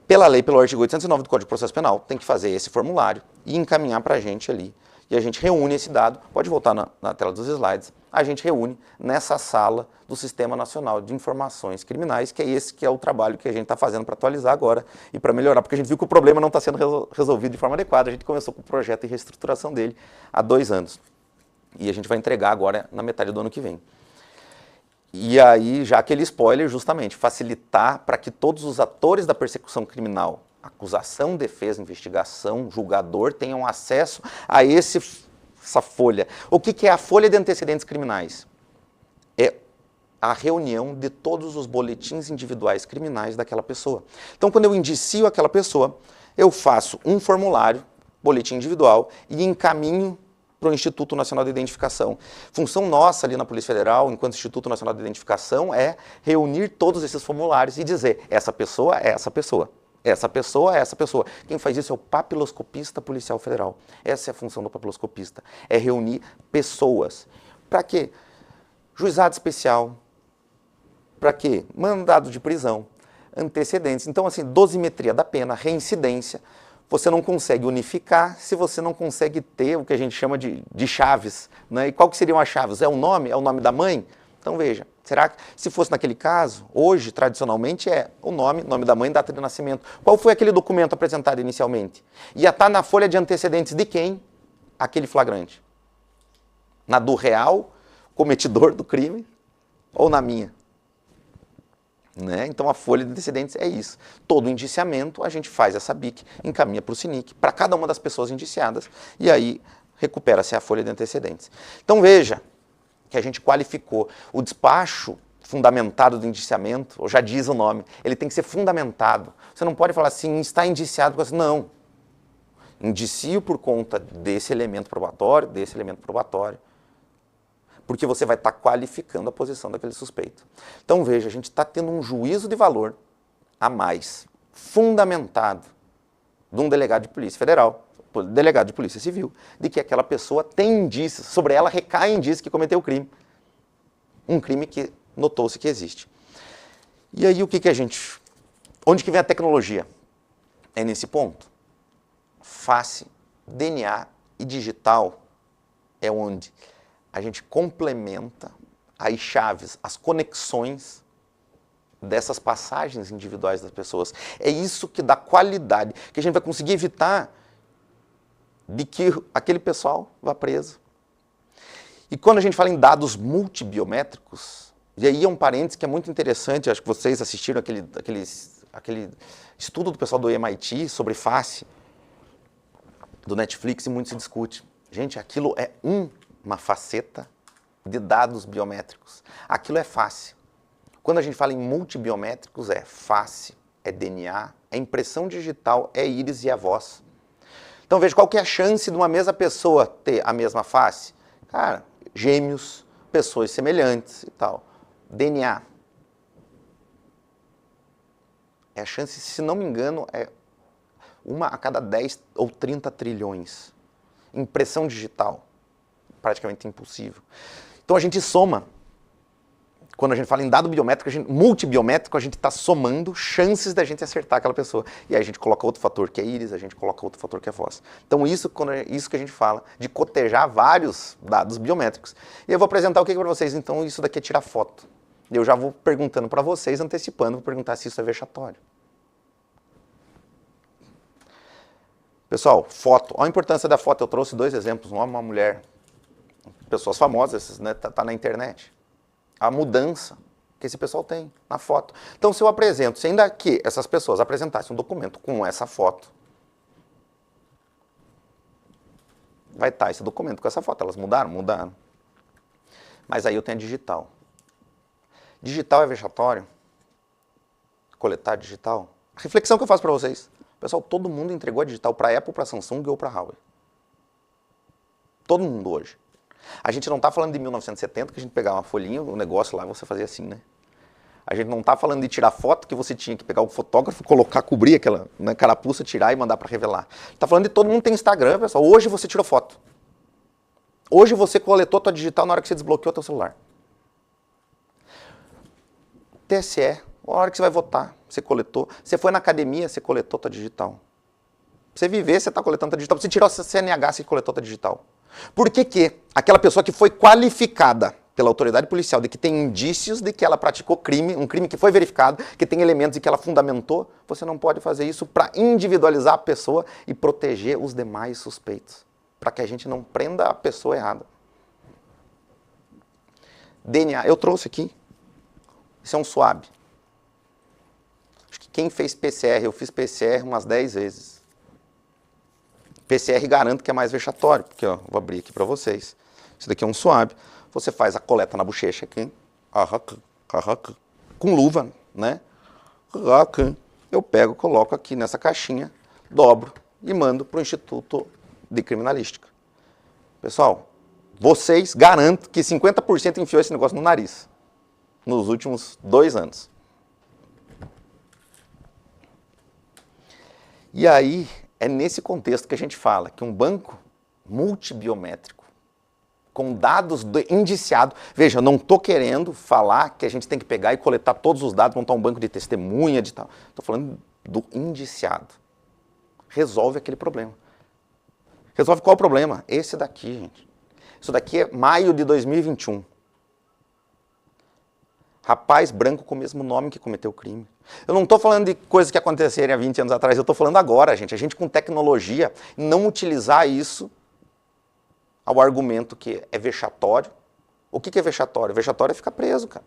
Speaker 8: pela lei, pelo artigo 809 do Código de Processo Penal, tem que fazer esse formulário e encaminhar para a gente ali. E a gente reúne esse dado, pode voltar na tela dos slides, a gente reúne nessa sala do Sistema Nacional de Informações Criminais, que é esse que é o trabalho que a gente está fazendo para atualizar agora e para melhorar, porque a gente viu que o problema não está sendo resolvido de forma adequada, a gente começou com o projeto de reestruturação dele há 2 anos. E a gente vai entregar agora na metade do ano que vem. E aí, já aquele spoiler, justamente, facilitar para que todos os atores da persecução criminal, acusação, defesa, investigação, julgador, tenham acesso a essa folha. O que é a folha de antecedentes criminais? É a reunião de todos os boletins individuais criminais daquela pessoa. Então, quando eu indicio aquela pessoa, eu faço um formulário, boletim individual, e encaminho para o Instituto Nacional de Identificação. Função nossa ali na Polícia Federal, enquanto Instituto Nacional de Identificação, é reunir todos esses formulários e dizer, essa pessoa é essa pessoa. Essa pessoa é essa pessoa. Quem faz isso é o papiloscopista policial federal. Essa é a função do papiloscopista. É reunir pessoas. Para quê? Juizado especial, para quê? Mandado de prisão, antecedentes. Então, assim, dosimetria da pena, reincidência, você não consegue unificar se você não consegue ter o que a gente chama de chaves. Né? E qual que seriam as chaves? É o nome da mãe? Então, veja, será que se fosse naquele caso, hoje, tradicionalmente, é o nome da mãe, data de nascimento. Qual foi aquele documento apresentado inicialmente? Ia estar na folha de antecedentes de quem? Aquele flagrante. Na do real cometidor do crime ou na minha? Né? Então a folha de antecedentes é isso. Todo indiciamento a gente faz essa BIC, encaminha para o SINIC, para cada uma das pessoas indiciadas, e aí recupera-se a folha de antecedentes. Então veja que a gente qualificou o despacho fundamentado do indiciamento, ou já diz o nome, ele tem que ser fundamentado. Você não pode falar assim, está indiciado, não. Indicio por conta desse elemento probatório, porque você vai estar qualificando a posição daquele suspeito. Então veja, a gente está tendo um juízo de valor a mais, fundamentado, de um delegado de Polícia Federal, delegado de Polícia Civil, de que aquela pessoa tem indícios, sobre ela recai indícios que cometeu o crime. Um crime que notou-se que existe. E aí o que a gente... Onde que vem a tecnologia? É nesse ponto. Face, DNA e digital é onde a gente complementa as chaves, as conexões dessas passagens individuais das pessoas. É isso que dá qualidade, que a gente vai conseguir evitar de que aquele pessoal vá preso. E quando a gente fala em dados multibiométricos, e aí é um parênteses que é muito interessante, acho que vocês assistiram aquele estudo do pessoal do MIT sobre face, do Netflix, e muito se discute. Gente, aquilo é uma faceta de dados biométricos. Aquilo é face. Quando a gente fala em multibiométricos, é face, é DNA, é impressão digital, é íris e a voz. Então veja, qual que é a chance de uma mesma pessoa ter a mesma face? Cara, gêmeos, pessoas semelhantes e tal. DNA. É a chance, se não me engano, é 1 a cada 10 ou 30 trilhões. Impressão digital. Praticamente impossível. Então a gente soma, quando a gente fala em dado biométrico, multibiométrico, a gente está somando chances da gente acertar aquela pessoa. E aí a gente coloca outro fator que é íris, a gente coloca outro fator que é voz. Então isso que a gente fala de cotejar vários dados biométricos. E eu vou apresentar o que para vocês, então isso daqui é tirar foto. Eu já vou perguntando para vocês, antecipando, vou perguntar se isso é vexatório. Pessoal, foto. Olha a importância da foto. Eu trouxe 2 exemplos, um homem e uma mulher. Pessoas famosas, né? Tá na internet. A mudança que esse pessoal tem na foto. Então, se eu apresento, se ainda que essas pessoas apresentassem um documento com essa foto, vai estar esse documento com essa foto. Elas mudaram? Mudaram. Mas aí eu tenho a digital. Digital é vexatório? Coletar digital? A reflexão que eu faço para vocês. Pessoal, todo mundo entregou a digital para Apple, para Samsung ou para Huawei. Todo mundo hoje. A gente não está falando de 1970, que a gente pegava uma folhinha, o negócio lá, você fazia assim, né? A gente não está falando de tirar foto, que você tinha que pegar o fotógrafo, colocar, cobrir aquela carapuça, tirar e mandar para revelar. Está falando de todo mundo tem Instagram, pessoal. Hoje você tirou foto. Hoje você coletou a tua digital na hora que você desbloqueou o teu celular. TSE, na hora que você vai votar, você coletou. Você foi na academia, você coletou a tua digital. Pra você viver, você está coletando a tua digital. Você tirou a CNH, você coletou a tua digital. Por que aquela pessoa que foi qualificada pela autoridade policial de que tem indícios de que ela praticou crime, um crime que foi verificado, que tem elementos de que ela fundamentou, você não pode fazer isso para individualizar a pessoa e proteger os demais suspeitos, para que a gente não prenda a pessoa errada. DNA, eu trouxe aqui, isso é um SWAB. Acho que quem fez PCR, eu fiz PCR umas 10 vezes. PCR garanto que é mais vexatório, porque ó, vou abrir aqui para vocês. Isso daqui é um SWAB. Você faz a coleta na bochecha aqui, com luva, né? Eu pego, coloco aqui nessa caixinha, dobro e mando para o Instituto de Criminalística. Pessoal, vocês garanto que 50% enfiou esse negócio no nariz nos últimos 2 anos. E aí, é nesse contexto que a gente fala que um banco multibiométrico com dados indiciados. Veja, eu não estou querendo falar que a gente tem que pegar e coletar todos os dados, montar um banco de testemunha, de tal. Estou falando do indiciado. Resolve aquele problema. Resolve qual o problema? Esse daqui, gente. Isso daqui é maio de 2021. Rapaz branco com o mesmo nome que cometeu o crime. Eu não estou falando de coisas que aconteceram há 20 anos atrás, eu estou falando agora, gente. A gente com tecnologia, não utilizar isso ao argumento que é vexatório. O que é vexatório? Vexatório é ficar preso, cara.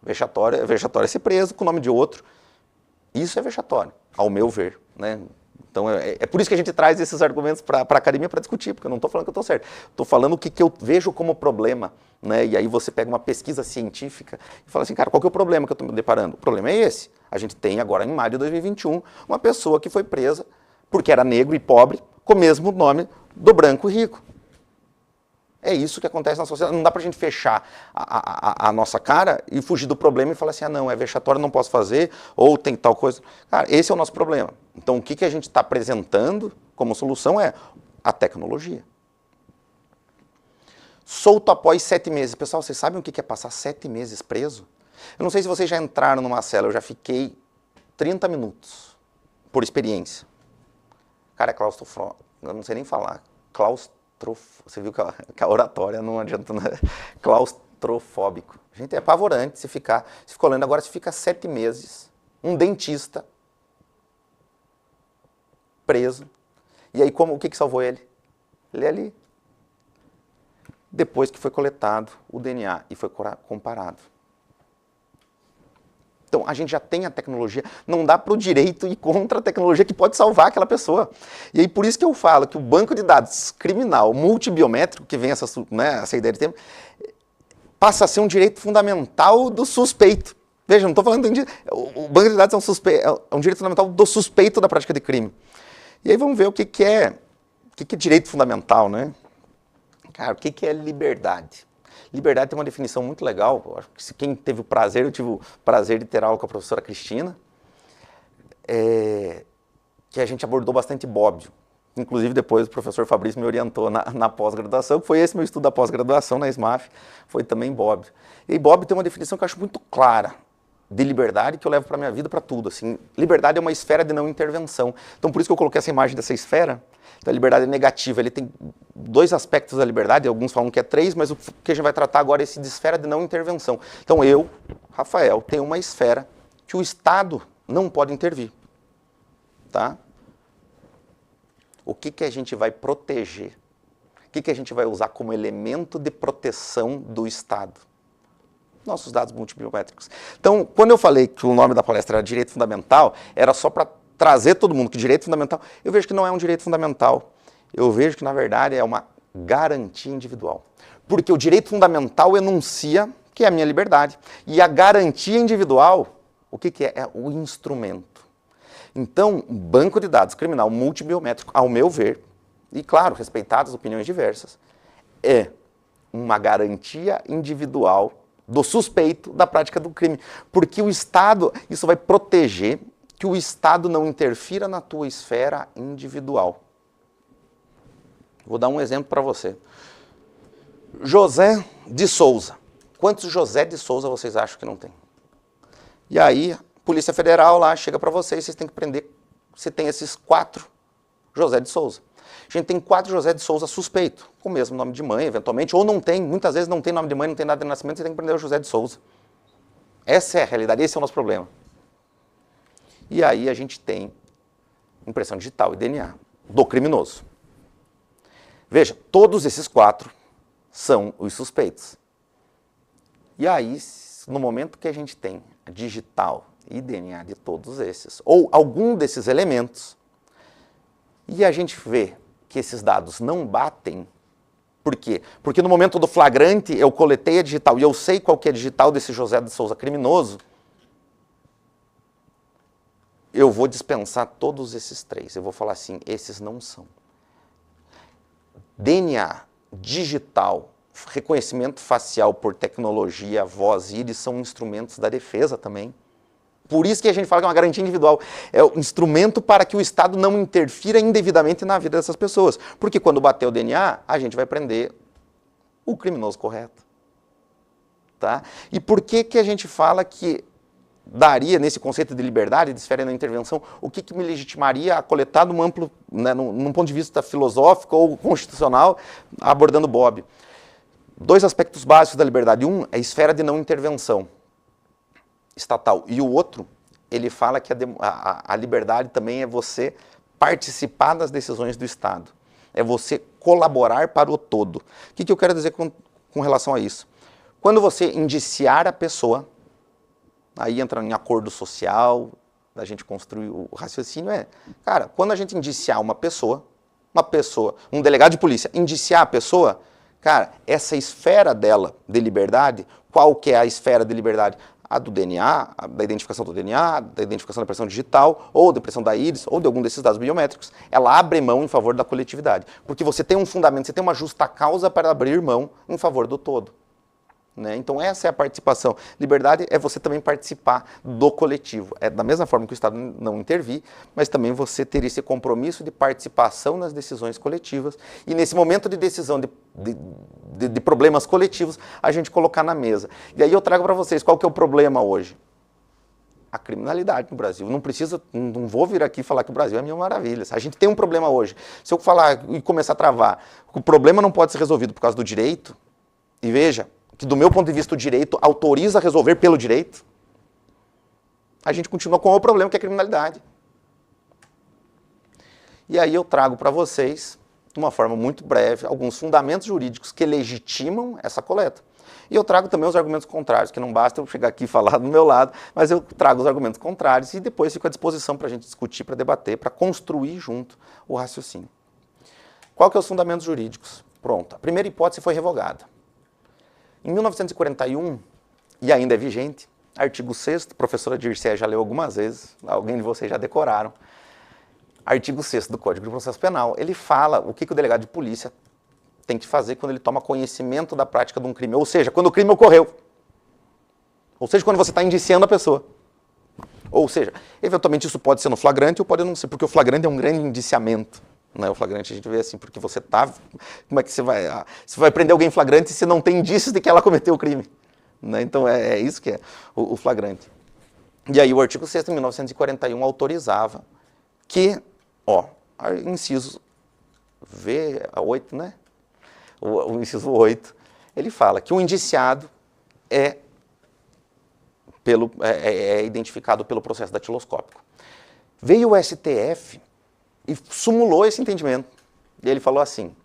Speaker 8: Vexatório é ser preso com o nome de outro. Isso é vexatório, ao meu ver, né? Então é por isso que a gente traz esses argumentos para a academia para discutir, porque eu não estou falando que eu estou certo. Estou falando o que eu vejo como problema, né? E aí você pega uma pesquisa científica e fala assim, cara, qual que é o problema que eu estou me deparando? O problema é esse. A gente tem agora, em maio de 2021, uma pessoa que foi presa porque era negro e pobre, com o mesmo nome do branco e rico. É isso que acontece na sociedade. Não dá pra gente fechar a nossa cara e fugir do problema e falar assim, ah não, é vexatório, não posso fazer, ou tem tal coisa. Cara, esse é o nosso problema. Então o que a gente está apresentando como solução é a tecnologia. Solto após 7 meses. Pessoal, vocês sabem o que é passar 7 meses preso? Eu não sei se vocês já entraram numa cela, eu já fiquei 30 minutos, por experiência. Cara, é claustrofóbico, eu não sei nem falar. Você viu que a oratória não adianta, né? Claustrofóbico. Gente, é apavorante se ficar olhando. Agora, se fica 7 meses, um dentista preso, e aí o que salvou ele? Ele é ali. Depois que foi coletado o DNA e foi comparado. Então, a gente já tem a tecnologia, não dá para o direito ir contra a tecnologia que pode salvar aquela pessoa. E aí, por isso que eu falo que o banco de dados criminal multibiométrico, que vem essa ideia de tempo, passa a ser um direito fundamental do suspeito. Veja, não estou falando o banco de dados é um direito fundamental do suspeito da prática de crime. E aí vamos ver o que é direito fundamental, né? Cara, o que é liberdade? Liberdade tem uma definição muito legal. Acho que quem teve o prazer, eu tive o prazer de ter aula com a professora Cristina, que a gente abordou bastante Bobbio. Inclusive, depois o professor Fabrício me orientou na pós-graduação, que foi esse meu estudo da pós-graduação na SMAF, foi também Bobbio. E Bobbio tem uma definição que eu acho muito clara de liberdade, que eu levo para a minha vida, para tudo. Assim, liberdade é uma esfera de não intervenção. Então, por isso que eu coloquei essa imagem dessa esfera. Então, a liberdade é negativa. Ele tem 2 aspectos da liberdade, alguns falam que é 3, mas o que a gente vai tratar agora é esse de esfera de não intervenção. Então, eu, Rafael, tenho uma esfera que o Estado não pode intervir. Tá? O que a gente vai proteger? O que a gente vai usar como elemento de proteção do Estado? Nossos dados multibiométricos. Então, quando eu falei que o nome da palestra era Direito Fundamental, era só para trazer todo mundo que direito fundamental, eu vejo que não é um direito fundamental. Eu vejo que, na verdade, é uma garantia individual. Porque o direito fundamental enuncia que é a minha liberdade. E a garantia individual, o que é? É o instrumento. Então, um banco de dados criminal multibiométrico, ao meu ver, e claro, respeitadas opiniões diversas, é uma garantia individual do suspeito da prática do crime. Porque o Estado, isso vai proteger que o Estado não interfira na tua esfera individual. Vou dar um exemplo para você. José de Souza. Quantos José de Souza vocês acham que não tem? E aí, a Polícia Federal lá chega para vocês têm que prender, você tem esses 4 José de Souza. A gente tem 4 José de Souza suspeitos, com o mesmo nome de mãe, eventualmente, ou não tem, muitas vezes não tem nome de mãe, não tem data de nascimento, você tem que prender o José de Souza. Essa é a realidade, esse é o nosso problema. E aí a gente tem impressão digital e DNA do criminoso. Veja, todos esses 4 são os suspeitos. E aí, no momento que a gente tem digital e DNA de todos esses, ou algum desses elementos, e a gente vê que esses dados não batem, por quê? Porque no momento do flagrante eu coletei a digital e eu sei qual que é a digital desse José de Souza criminoso, eu vou dispensar todos esses 3. Eu vou falar assim, esses não são. DNA, digital, reconhecimento facial por tecnologia, voz, íris, são instrumentos da defesa também. Por isso que a gente fala que é uma garantia individual. É o instrumento para que o Estado não interfira indevidamente na vida dessas pessoas. Porque quando bater o DNA, a gente vai prender o criminoso correto. Tá? E por que a gente fala que daria, nesse conceito de liberdade, de esfera da intervenção, o que me legitimaria a coletar num amplo, né, num ponto de vista filosófico ou constitucional, abordando Bob? 2 aspectos básicos da liberdade. Um é a esfera de não intervenção estatal. E o outro, ele fala que a liberdade também é você participar das decisões do Estado. É você colaborar para o todo. O que eu quero dizer com relação a isso? Quando você indiciar a pessoa, aí entra em acordo social, a gente construir o raciocínio, cara, quando a gente indiciar uma pessoa, um delegado de polícia, indiciar a pessoa, cara, essa esfera dela de liberdade, qual que é a esfera de liberdade? A do DNA, da identificação do DNA, da identificação da impressão digital, ou da impressão da íris, ou de algum desses dados biométricos, ela abre mão em favor da coletividade. Porque você tem um fundamento, você tem uma justa causa para abrir mão em favor do todo. Né? Então essa é a participação. Liberdade é você também participar do coletivo. É da mesma forma que o Estado não intervir, mas também você ter esse compromisso de participação nas decisões coletivas e nesse momento de decisão de problemas coletivos, a gente colocar na mesa. E aí eu trago para vocês qual que é o problema hoje. A criminalidade no Brasil. Não vou vir aqui falar que o Brasil é mil maravilhas. A gente tem um problema hoje. Se eu falar e começar a travar, o problema não pode ser resolvido por causa do direito, e veja, que do meu ponto de vista o direito autoriza a resolver pelo direito, a gente continua com o problema que é a criminalidade. E aí eu trago para vocês, de uma forma muito breve, alguns fundamentos jurídicos que legitimam essa coleta. E eu trago também os argumentos contrários, que não basta eu chegar aqui e falar do meu lado, mas eu trago os argumentos contrários e depois fico à disposição para a gente discutir, para debater, para construir junto o raciocínio. Qual que é os fundamentos jurídicos? Pronto, a primeira hipótese foi revogada. Em 1941, e ainda é vigente, artigo 6º, a professora Dircé já leu algumas vezes, alguém de vocês já decoraram, artigo 6º do Código de Processo Penal, ele fala o que o delegado de polícia tem que fazer quando ele toma conhecimento da prática de um crime, ou seja, quando o crime ocorreu, ou seja, quando você está indiciando a pessoa. Ou seja, eventualmente isso pode ser no flagrante ou pode não ser, porque o flagrante é um grande indiciamento. Não é o flagrante, a gente vê assim, porque você tá... Como é que você vai prender alguém em flagrante se não tem indícios de que ela cometeu o crime? Né? Então é isso que é o flagrante. E aí o artigo 6º de 1941 autorizava que, inciso V8, né? O inciso 8, ele fala que o indiciado é identificado pelo processo datiloscópico. Veio o STF e sumulou esse entendimento. E ele falou assim: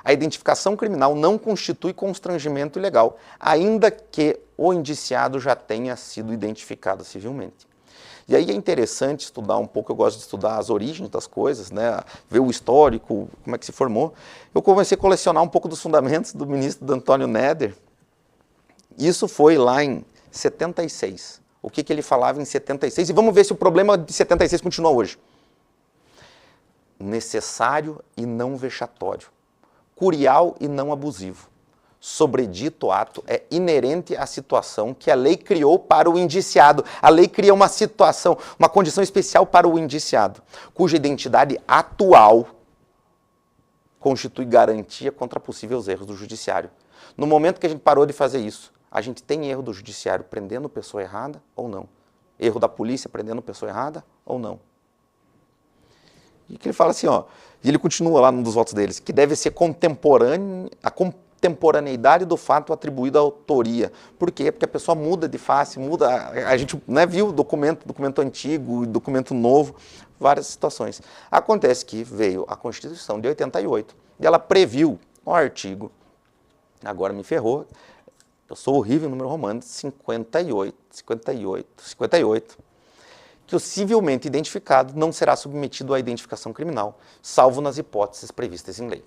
Speaker 8: a identificação criminal não constitui constrangimento ilegal, ainda que o indiciado já tenha sido identificado civilmente. E aí é interessante estudar um pouco, eu gosto de estudar as origens das coisas, né? Ver o histórico, como é que se formou. Eu comecei a colecionar um pouco dos fundamentos do ministro Antônio Néder. Isso foi lá em 76. O que ele falava em 76? E vamos ver se o problema de 76 continua hoje. Necessário e não vexatório, curial e não abusivo. Sobredito ato é inerente à situação que a lei criou para o indiciado. A lei cria uma situação, uma condição especial para o indiciado, cuja identidade atual constitui garantia contra possíveis erros do judiciário. No momento que a gente parou de fazer isso, a gente tem erro do judiciário prendendo pessoa errada ou não? Erro da polícia prendendo pessoa errada ou não? E que ele fala assim, e ele continua lá num dos votos deles, que deve ser a contemporaneidade do fato atribuído à autoria. Por quê? Porque a pessoa muda de face, a gente viu documento antigo, documento novo, várias situações. Acontece que veio a Constituição de 88, e ela previu o artigo, agora me ferrou, eu sou horrível no número romano, 58, que o civilmente identificado não será submetido à identificação criminal, salvo nas hipóteses previstas em lei.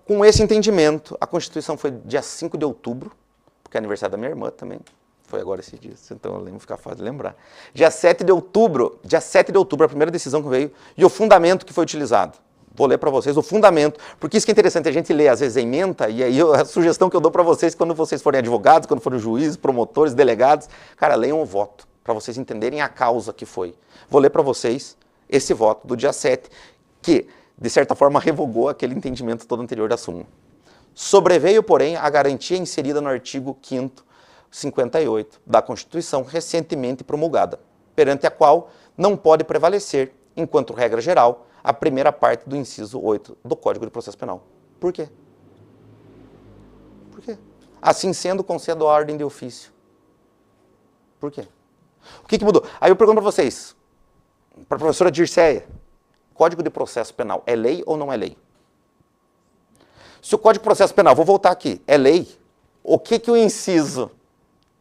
Speaker 8: Com esse entendimento, a Constituição foi dia 5 de outubro, porque é aniversário da minha irmã também, foi agora esses dias, então eu lembro, fica fácil de lembrar. Dia 7 de outubro, a primeira decisão que veio, e o fundamento que foi utilizado. Vou ler para vocês o fundamento, porque isso que é interessante, a gente lê, às vezes ementa, e aí a sugestão que eu dou para vocês, quando vocês forem advogados, quando forem juízes, promotores, delegados, cara, leiam o voto. para vocês entenderem a causa que foi. Vou ler para vocês esse voto do dia 7, que, de certa forma, revogou aquele entendimento todo anterior da súmula. Sobreveio, porém, a garantia inserida no artigo 5º, 58 da Constituição, recentemente promulgada, perante a qual não pode prevalecer, enquanto regra geral, a primeira parte do inciso 8 do Código de Processo Penal. Por quê? Por quê? Assim sendo, concedo a ordem de ofício. Por quê? O que mudou? Aí eu pergunto para vocês, para a professora Dirceia, Código de Processo Penal é lei ou não é lei? Se o Código de Processo Penal, vou voltar aqui, é lei, o que o inciso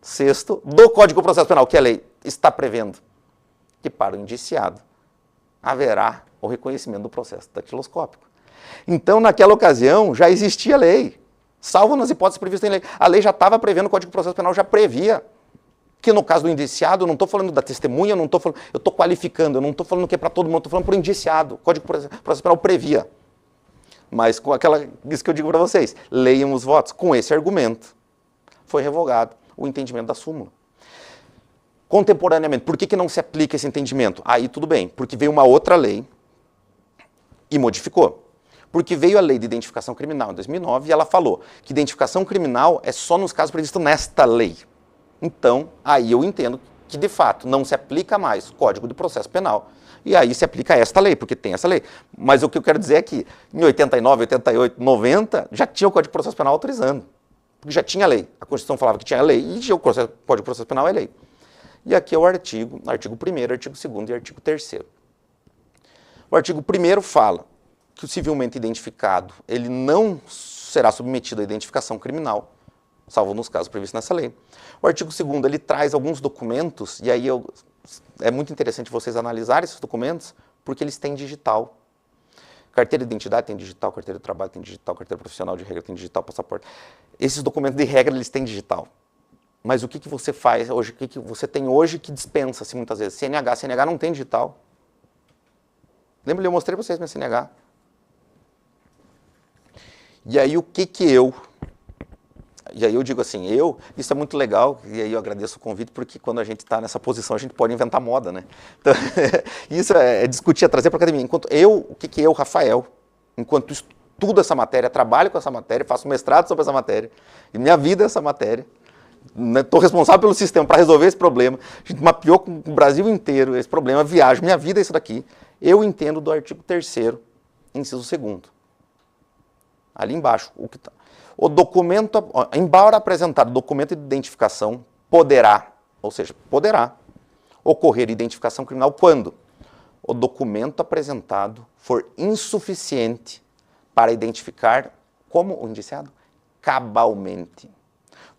Speaker 8: 6º do Código de Processo Penal, que é lei, está prevendo? Que para o indiciado haverá o reconhecimento do processo datiloscópico. Então, naquela ocasião, já existia lei, salvo nas hipóteses previstas em lei. A lei já estava prevendo, o Código de Processo Penal já previa que no caso do indiciado, eu não estou falando da testemunha, eu estou qualificando, eu não estou falando que é para todo mundo, eu estou falando para o indiciado. O Código de Processo Penal previa. Mas com isso que eu digo para vocês, leiam os votos. Com esse argumento, foi revogado o entendimento da súmula. Contemporaneamente, por que não se aplica esse entendimento? Aí tudo bem, porque veio uma outra lei e modificou. Porque veio a lei de identificação criminal em 2009 e ela falou que identificação criminal é só nos casos previstos nesta lei. Então, aí eu entendo que, de fato, não se aplica mais o Código de Processo Penal. E aí se aplica esta lei, porque tem essa lei. Mas o que eu quero dizer é que em 89, 88, 90, já tinha o Código de Processo Penal autorizando. Porque já tinha lei. A Constituição falava que tinha lei e o Código de Processo Penal é lei. E aqui é o artigo 1º, artigo 2º e artigo 3º. O artigo 1º fala que o civilmente identificado, ele não será submetido à identificação criminal, salvo nos casos previstos nessa lei. O artigo 2º, ele traz alguns documentos, e aí é muito interessante vocês analisarem esses documentos, porque eles têm digital. Carteira de identidade tem digital, carteira de trabalho tem digital, carteira profissional de regra tem digital, passaporte. Esses documentos de regra, eles têm digital. Mas o que você faz hoje, o que você tem hoje que dispensa-se muitas vezes? CNH não tem digital. Lembra, eu mostrei para vocês minha CNH. E aí E aí eu digo assim, isso é muito legal, e aí eu agradeço o convite, porque quando a gente está nessa posição, a gente pode inventar moda, né? Então, isso é discutir, é trazer para a academia. Enquanto Rafael, enquanto estudo essa matéria, trabalho com essa matéria, faço mestrado sobre essa matéria, e minha vida é essa matéria, estou responsável pelo sistema para resolver esse problema, a gente mapeou com o Brasil inteiro esse problema, viajo, minha vida é isso daqui. Eu entendo do artigo 3º, inciso 2º. Ali embaixo, o que está. O documento, embora apresentado documento de identificação, poderá ocorrer identificação criminal quando o documento apresentado for insuficiente para identificar como o indiciado cabalmente.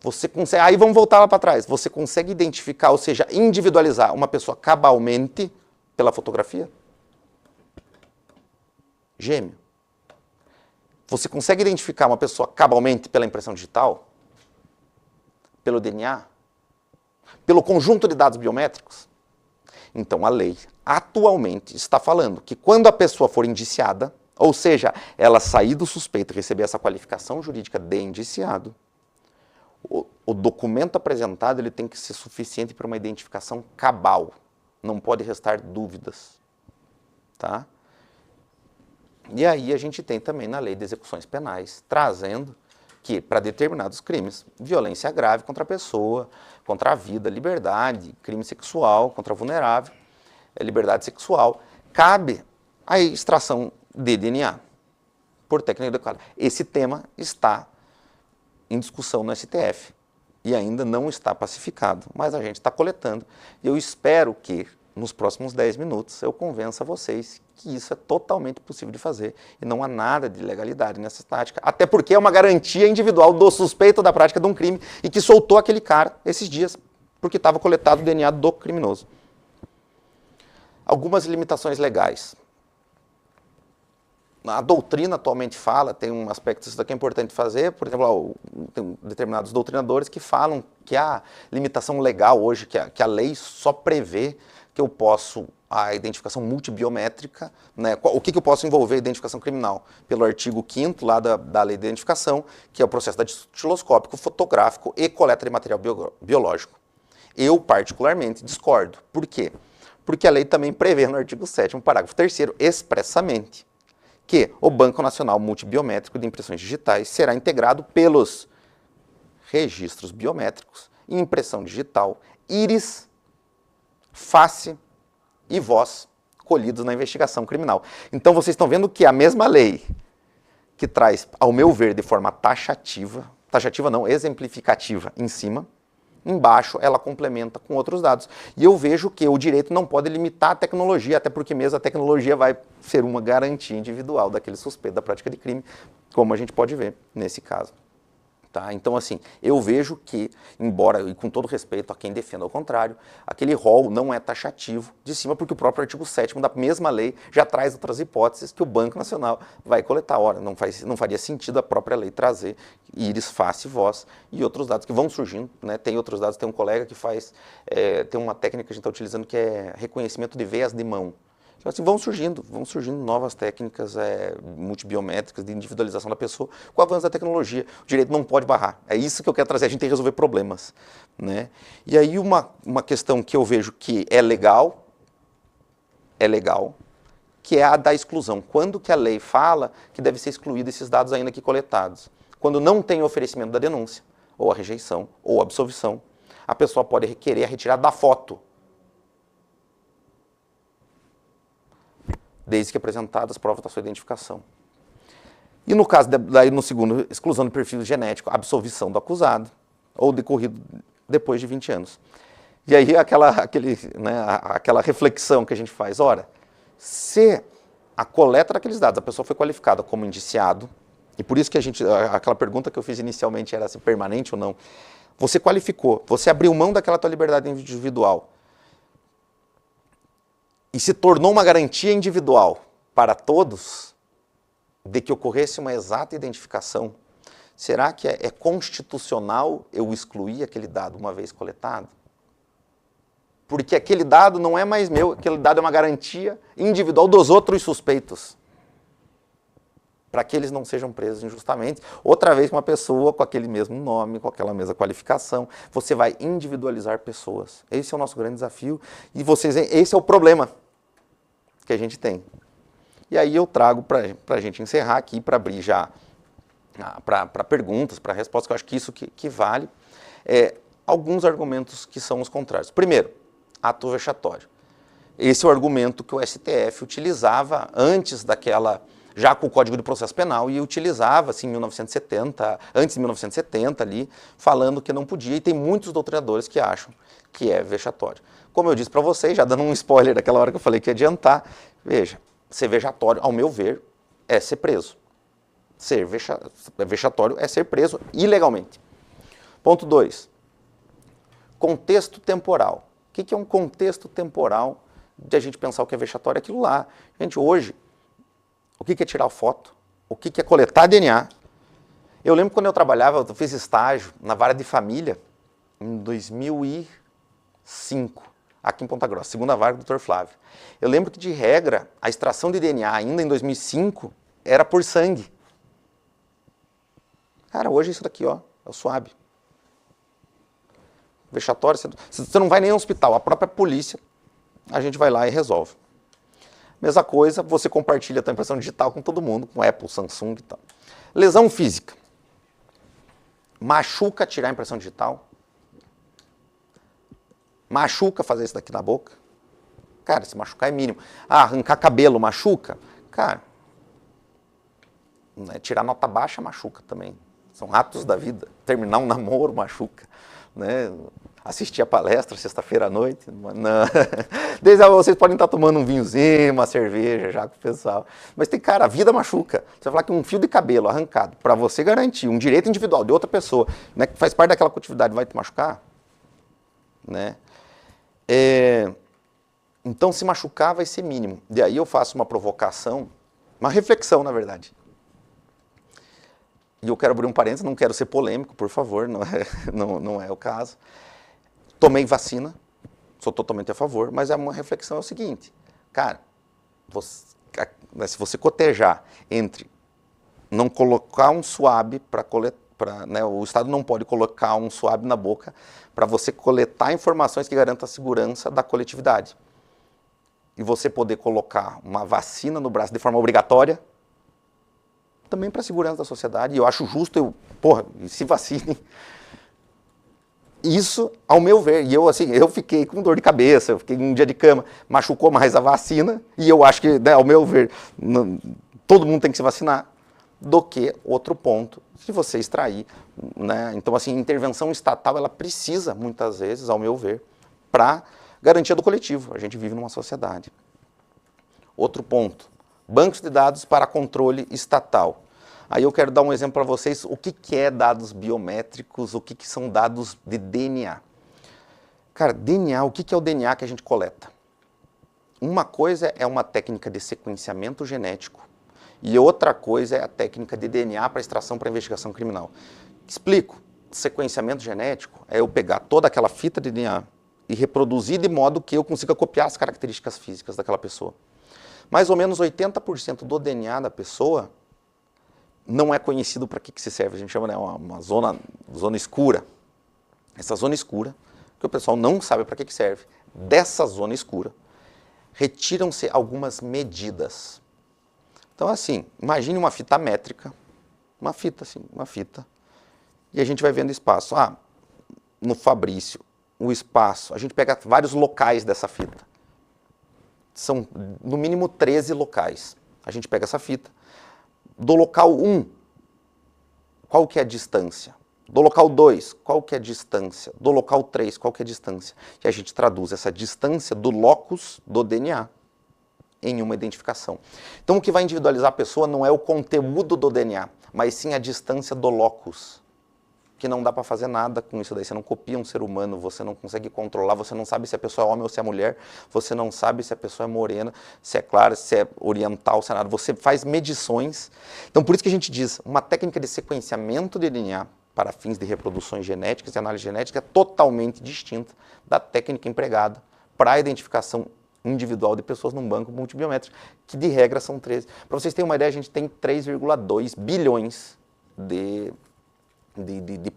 Speaker 8: Você consegue, aí vamos voltar lá para trás, você consegue identificar, ou seja, individualizar uma pessoa cabalmente pela fotografia? Gêmeo. Você consegue identificar uma pessoa cabalmente pela impressão digital? Pelo DNA? Pelo conjunto de dados biométricos? Então a lei atualmente está falando que quando a pessoa for indiciada, ou seja, ela sair do suspeito e receber essa qualificação jurídica de indiciado, o documento apresentado ele tem que ser suficiente para uma identificação cabal. Não pode restar dúvidas. Tá? E aí a gente tem também na lei de execuções penais, trazendo que para determinados crimes, violência grave contra a pessoa, contra a vida, liberdade, crime sexual contra vulnerável, liberdade sexual, cabe a extração de DNA por técnica adequada. Esse tema está em discussão no STF e ainda não está pacificado, mas a gente está coletando e eu espero que nos próximos 10 minutos eu convença vocês que isso é totalmente possível de fazer e não há nada de ilegalidade nessa tática, até porque é uma garantia individual do suspeito da prática de um crime e que soltou aquele cara esses dias porque estava coletado o DNA do criminoso. Algumas limitações legais. A doutrina atualmente fala, tem um aspecto isso daqui é importante fazer, por exemplo, tem determinados doutrinadores que falam que a limitação legal hoje, que a lei só prevê que eu posso, a identificação multibiométrica, né, o que eu posso envolver a identificação criminal? Pelo artigo 5º lá da lei de identificação, que é o processo datiloscópico, fotográfico e coleta de material biológico. Eu, particularmente, discordo. Por quê? Porque a lei também prevê no artigo 7º, parágrafo 3º, expressamente, que o Banco Nacional Multibiométrico de Impressões Digitais será integrado pelos registros biométricos, impressão digital, íris, face e voz colhidos na investigação criminal. Então vocês estão vendo que a mesma lei que traz, ao meu ver, de forma taxativa não, exemplificativa em cima, embaixo ela complementa com outros dados. E eu vejo que o direito não pode limitar a tecnologia, até porque mesmo a tecnologia vai ser uma garantia individual daquele suspeito da prática de crime, como a gente pode ver nesse caso. Tá? Então, assim, eu vejo que, embora, e com todo respeito a quem defenda ao contrário, aquele rol não é taxativo de cima, porque o próprio artigo 7º da mesma lei já traz outras hipóteses que o Banco Nacional vai coletar. Ora, não faria sentido a própria lei trazer íris, face, voz e outros dados que vão surgindo, né? Tem outros dados, tem um colega que faz, tem uma técnica que a gente está utilizando que é reconhecimento de veias de mão. Então, assim, vão surgindo novas técnicas multibiométricas de individualização da pessoa com o avanço da tecnologia. O direito não pode barrar. É isso que eu quero trazer, a gente tem que resolver problemas. Né? E aí uma questão que eu vejo que é legal, que é a da exclusão. Quando que a lei fala que deve ser excluído esses dados ainda aqui coletados? Quando não tem oferecimento da denúncia, ou a rejeição, ou a absolvição, a pessoa pode requerer a retirada da foto, desde que apresentadas provas da sua identificação. E no caso, daí no segundo, exclusão do perfil genético, absolvição do acusado, ou decorrido depois de 20 anos. E aí aquela reflexão que a gente faz, ora, se a coleta daqueles dados, a pessoa foi qualificada como indiciado, e por isso que aquela pergunta que eu fiz inicialmente era se permanente ou não, você qualificou, você abriu mão daquela tua liberdade individual, e se tornou uma garantia individual para todos de que ocorresse uma exata identificação, será que é constitucional eu excluir aquele dado uma vez coletado? Porque aquele dado não é mais meu, aquele dado é uma garantia individual dos outros suspeitos, para que eles não sejam presos injustamente. Outra vez, uma pessoa com aquele mesmo nome, com aquela mesma qualificação, você vai individualizar pessoas. Esse é o nosso grande desafio e esse é o problema que a gente tem. E aí eu trago para a gente encerrar aqui, para abrir já para perguntas, para respostas, que eu acho que isso que vale, alguns argumentos que são os contrários. Primeiro, ato vexatório. Esse é o argumento que o STF utilizava antes já com o Código de Processo Penal, e utilizava assim, em 1970, antes de 1970 ali, falando que não podia, e tem muitos doutrinadores que acham que é vexatório. Como eu disse para vocês, já dando um spoiler daquela hora que eu falei que ia adiantar, veja, ser vexatório, ao meu ver, é ser preso. Ser vexatório é ser preso ilegalmente. Ponto 2. Contexto temporal. O que é um contexto temporal de a gente pensar o que é vexatório? É aquilo lá. Gente, hoje, o que é tirar foto? O que é coletar DNA? Eu lembro quando eu trabalhava, eu fiz estágio na vara de família em 2005, aqui em Ponta Grossa, segunda vara do Dr. Flávio. Eu lembro que, de regra, a extração de DNA ainda em 2005 era por sangue. Cara, hoje isso daqui, ó, é o SWAB. Vexatório, você não vai nem ao hospital, a própria polícia, a gente vai lá e resolve. Mesma coisa, você compartilha a tua impressão digital com todo mundo, com Apple, Samsung e tal. Lesão física. Machuca tirar a impressão digital? Machuca fazer isso daqui na boca? Cara, se machucar é mínimo. Arrancar cabelo machuca? Cara, tirar nota baixa machuca também. São atos da vida. Terminar um namoro machuca. Né? Assistir a palestra sexta-feira à noite. Desde vocês podem estar tomando um vinhozinho, uma cerveja já com o pessoal. Mas a vida machuca. Você vai falar que um fio de cabelo arrancado, para você garantir um direito individual de outra pessoa, né, que faz parte daquela coletividade, vai te machucar? Né? Então, se machucar vai ser mínimo. E aí eu faço uma provocação, uma reflexão, na verdade. E eu quero abrir um parênteses, não quero ser polêmico, por favor, não é o caso. Tomei vacina, sou totalmente a favor, mas uma reflexão é o seguinte, cara, se você cotejar entre não colocar um SWAB para né, o Estado não pode colocar um swab na boca para você coletar informações que garantam a segurança da coletividade. E você poder colocar uma vacina no braço de forma obrigatória, também para a segurança da sociedade. E eu acho justo, se vacinem. Isso, ao meu ver, e eu fiquei com dor de cabeça, eu fiquei um dia de cama, machucou mais a vacina, e eu acho que, né, ao meu ver, todo mundo tem que se vacinar, do que outro ponto, se você extrair, né? Então, assim, intervenção estatal, ela precisa, muitas vezes, ao meu ver, para garantia do coletivo. A gente vive numa sociedade. Outro ponto, bancos de dados para controle estatal. Aí eu quero dar um exemplo para vocês, o que é dados biométricos, o que são dados de DNA. Cara, DNA, o que é o DNA que a gente coleta? Uma coisa é uma técnica de sequenciamento genético e outra coisa é a técnica de DNA para extração para investigação criminal. Explico. Sequenciamento genético é eu pegar toda aquela fita de DNA e reproduzir de modo que eu consiga copiar as características físicas daquela pessoa. Mais ou menos 80% do DNA da pessoa não é conhecido para que se serve. A gente chama, né, uma zona escura. Essa zona escura, que o pessoal não sabe para que serve, dessa zona escura, retiram-se algumas medidas. Então, assim, imagine uma fita métrica, uma fita, e a gente vai vendo espaço. No Fabrício, o espaço, a gente pega vários locais dessa fita. São, no mínimo, 13 locais. A gente pega essa fita. Do local 1, qual que é a distância? Do local 2, qual que é a distância? Do local 3, qual que é a distância? E a gente traduz essa distância do locus do DNA em uma identificação. Então, o que vai individualizar a pessoa não é o conteúdo do DNA, mas sim a distância do locus, que não dá para fazer nada com isso daí. Você não copia um ser humano, você não consegue controlar, você não sabe se a pessoa é homem ou se é mulher, você não sabe se a pessoa é morena, se é clara, se é oriental, se é nada. Você faz medições. Então, por isso que a gente diz, uma técnica de sequenciamento de DNA para fins de reproduções genéticas e análise genética é totalmente distinta da técnica empregada para a identificação individual de pessoas num banco multibiométrico, que de regra são 13. Para vocês terem uma ideia, a gente tem 3,2 bilhões de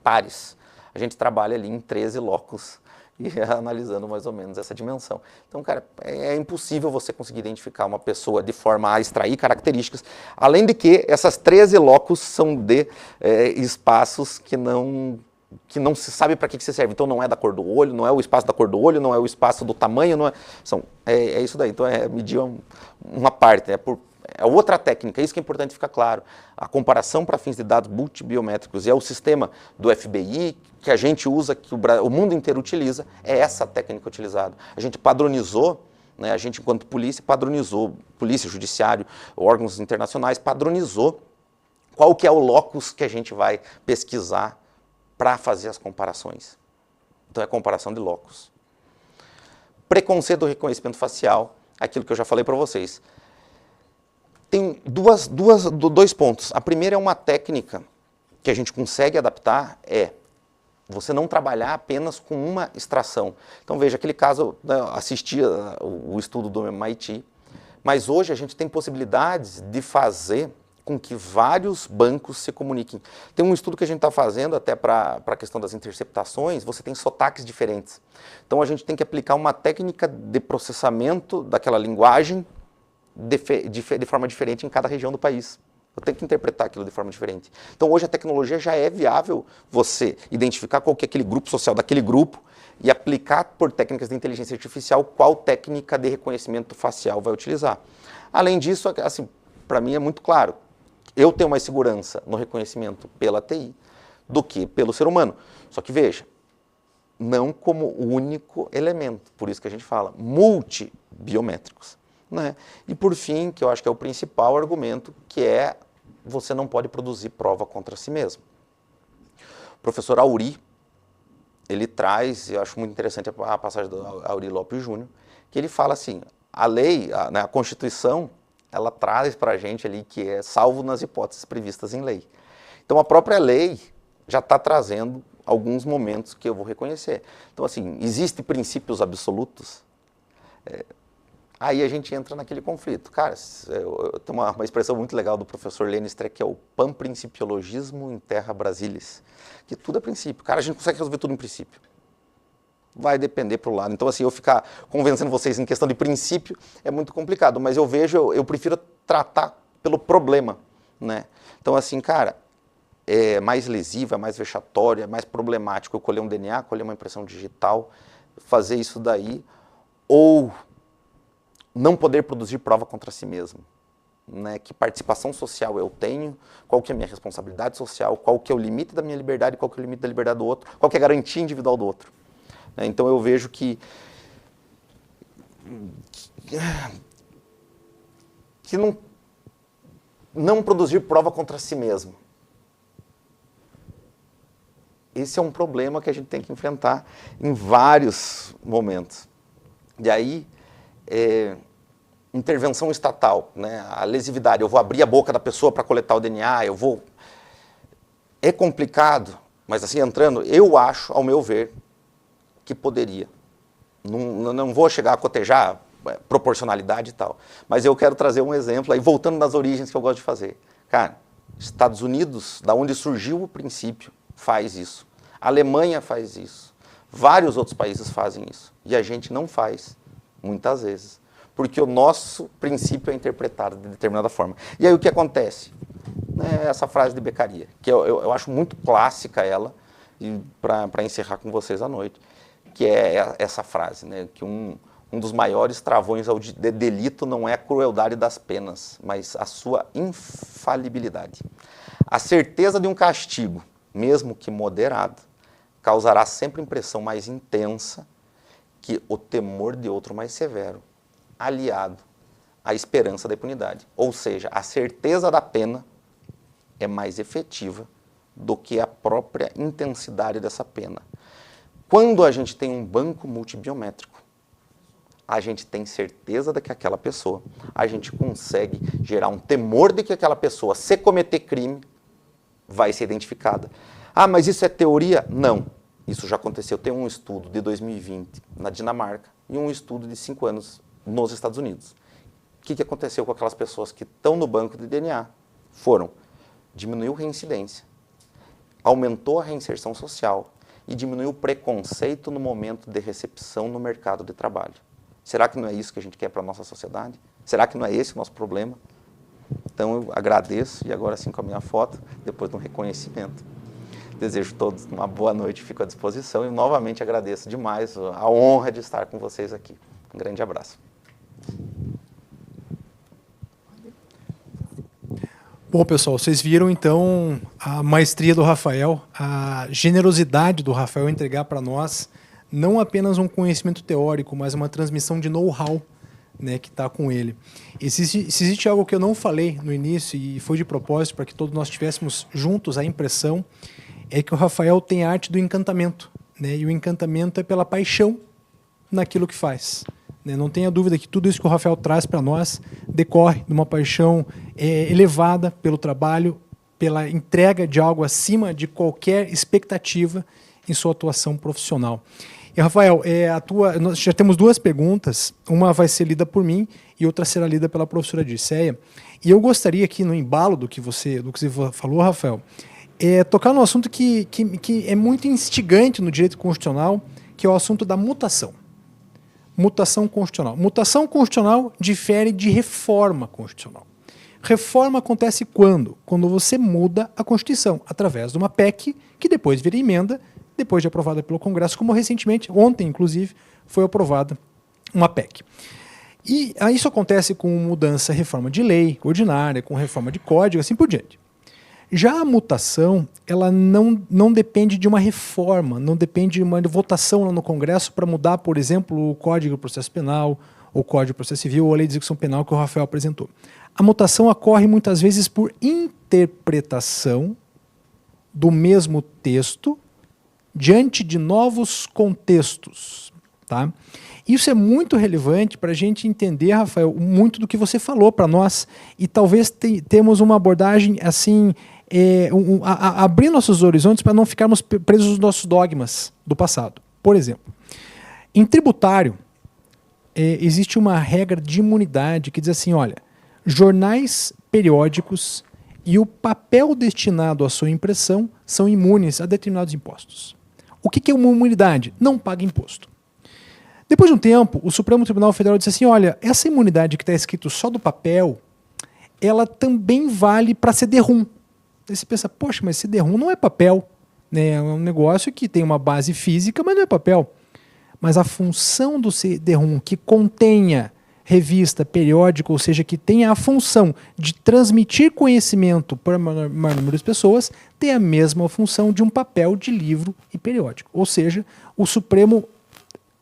Speaker 8: pares. A gente trabalha ali em 13 locos e analisando mais ou menos essa dimensão. Então, cara, é impossível você conseguir identificar uma pessoa de forma a extrair características, além de que essas 13 locos são de espaços que não se sabe para que se serve. Então, não é da cor do olho, não é o espaço da cor do olho, não é o espaço do tamanho, não é... É isso daí. Então, medir uma parte, é outra técnica, isso que é importante ficar claro. A comparação para fins de dados multibiométricos e é o sistema do FBI que a gente usa, que o mundo inteiro utiliza, é essa técnica utilizada. A gente padronizou, né, a gente enquanto polícia padronizou, polícia, judiciário, órgãos internacionais, padronizou qual que é o locus que a gente vai pesquisar para fazer as comparações. Então é a comparação de locus. Preconceito do reconhecimento facial, aquilo que eu já falei para vocês. Tem dois pontos. A primeira é uma técnica que a gente consegue adaptar, você não trabalhar apenas com uma extração. Então veja, aquele caso, eu assisti o estudo do MIT, mas hoje a gente tem possibilidades de fazer com que vários bancos se comuniquem. Tem um estudo que a gente está fazendo até para a questão das interceptações, você tem sotaques diferentes. Então a gente tem que aplicar uma técnica de processamento daquela linguagem de forma diferente em cada região do país. Eu tenho que interpretar aquilo de forma diferente. Então hoje a tecnologia já é viável você identificar qual que é aquele grupo social daquele grupo e aplicar por técnicas de inteligência artificial qual técnica de reconhecimento facial vai utilizar. Além disso, assim, para mim é muito claro, eu tenho mais segurança no reconhecimento pela TI do que pelo ser humano. Só que veja, não como único elemento, por isso que a gente fala multibiométricos. Né? E por fim, que eu acho que é o principal argumento, que é você não pode produzir prova contra si mesmo. O professor Auri, ele traz, eu acho muito interessante a passagem do Auri Lopes Júnior, que ele fala assim, a lei, a Constituição, ela traz para a gente ali que é salvo nas hipóteses previstas em lei. Então a própria lei já está trazendo alguns momentos que eu vou reconhecer. Então assim, existem princípios absolutos? Aí a gente entra naquele conflito. Cara, tem uma expressão muito legal do professor Lênin Streck, que é o panprincipiologismo in terra brasilis, que tudo é princípio. Cara, a gente consegue resolver tudo em princípio. Vai depender para o lado. Então, assim, eu ficar convencendo vocês em questão de princípio é muito complicado, mas eu prefiro tratar pelo problema, né? Então, assim, cara, é mais lesiva, mais vexatória, mais problemático eu colher um DNA, colher uma impressão digital, fazer isso daí, ou não poder produzir prova contra si mesmo, né? Que participação social eu tenho, qual que é a minha responsabilidade social, qual que é o limite da minha liberdade, qual que é o limite da liberdade do outro, qual que é a garantia individual do outro. Então eu vejo que não produzir prova contra si mesmo. Esse é um problema que a gente tem que enfrentar em vários momentos. E aí, intervenção estatal, né? A lesividade, eu vou abrir a boca da pessoa para coletar o DNA, É complicado, mas assim, entrando, eu acho, ao meu ver, que poderia. Não vou chegar a cotejar proporcionalidade e tal, mas eu quero trazer um exemplo aí, voltando nas origens que eu gosto de fazer. Cara, Estados Unidos, da onde surgiu o princípio, faz isso. A Alemanha faz isso. Vários outros países fazem isso. E a gente não faz, muitas vezes, porque o nosso princípio é interpretado de determinada forma. E aí o que acontece? Essa frase de Beccaria, que eu acho muito clássica ela, para encerrar com vocês à noite, que é essa frase, né? Que um dos maiores travões ao delito não é a crueldade das penas, mas a sua infalibilidade. A certeza de um castigo, mesmo que moderado, causará sempre impressão mais intensa que o temor de outro mais severo, aliado à esperança da impunidade. Ou seja, a certeza da pena é mais efetiva do que a própria intensidade dessa pena. Quando a gente tem um banco multibiométrico, a gente tem certeza de que aquela pessoa, a gente consegue gerar um temor de que aquela pessoa, se cometer crime, vai ser identificada. Ah, mas isso é teoria? Não. Isso já aconteceu. Tem um estudo de 2020 na Dinamarca e um estudo de 5 anos nos Estados Unidos. O que aconteceu com aquelas pessoas que estão no banco de DNA? Diminuiu a reincidência, aumentou a reinserção social e diminuiu o preconceito no momento de recepção no mercado de trabalho. Será que não é isso que a gente quer para a nossa sociedade? Será que não é esse o nosso problema? Então eu agradeço, e agora sim com a minha foto, depois de um reconhecimento. Desejo a todos uma boa noite, fico à disposição e novamente agradeço demais a honra de estar com vocês aqui. Um grande abraço.
Speaker 7: Bom, pessoal, vocês viram então a maestria do Rafael, a generosidade do Rafael entregar para nós não apenas um conhecimento teórico, mas uma transmissão de know-how, né, que está com ele. Se existe algo que eu não falei no início e foi de propósito para que todos nós tivéssemos juntos a impressão, é que o Rafael tem a arte do encantamento, né, e o encantamento é pela paixão naquilo que faz. Não tenha dúvida que tudo isso que o Rafael traz para nós decorre de uma paixão elevada pelo trabalho, pela entrega de algo acima de qualquer expectativa em sua atuação profissional. E, Rafael, nós já temos 2 perguntas, uma vai ser lida por mim e outra será lida pela professora Dirceia. E eu gostaria aqui, no embalo do que você falou, Rafael, tocar num assunto que é muito instigante no direito constitucional, que é o assunto da mutação. Mutação constitucional. Mutação constitucional difere de reforma constitucional. Reforma acontece quando? Quando você muda a Constituição, através de uma PEC, que depois vira emenda, depois de aprovada pelo Congresso, como recentemente, ontem inclusive, foi aprovada uma PEC. E isso acontece com mudança, reforma de lei ordinária, com reforma de código, assim por diante. Já a mutação, ela não depende de uma reforma, não depende de uma votação lá no Congresso para mudar, por exemplo, o Código de Processo Penal, o Código de Processo Civil ou a Lei de Execução Penal que o Rafael apresentou. A mutação ocorre muitas vezes por interpretação do mesmo texto diante de novos contextos. Tá? Isso é muito relevante para a gente entender, Rafael, muito do que você falou para nós e talvez temos uma abordagem assim, abrir nossos horizontes para não ficarmos presos nos nossos dogmas do passado. Por exemplo, em tributário, existe uma regra de imunidade que diz assim, olha, jornais periódicos e o papel destinado à sua impressão são imunes a determinados impostos. O que é uma imunidade? Não paga imposto. Depois de um tempo, o Supremo Tribunal Federal disse assim, olha, essa imunidade que está escrito só do papel, ela também vale para CD-ROM. Aí você pensa, poxa, mas CD-ROM não é papel, né? É um negócio que tem uma base física, mas não é papel. Mas a função do CD-ROM que contenha revista, periódico, ou seja, que tenha a função de transmitir conhecimento para maior número de pessoas, tem a mesma função de um papel de livro e periódico. Ou seja, o Supremo,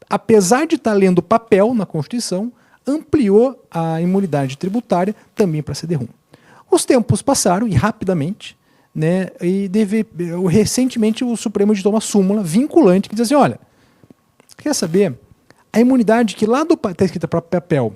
Speaker 7: apesar de estar lendo papel na Constituição, ampliou a imunidade tributária também para CD-ROM. Os tempos passaram, e rapidamente, né, e recentemente o Supremo editou uma súmula vinculante que diz assim, olha, quer saber? A imunidade que lá está escrita para papel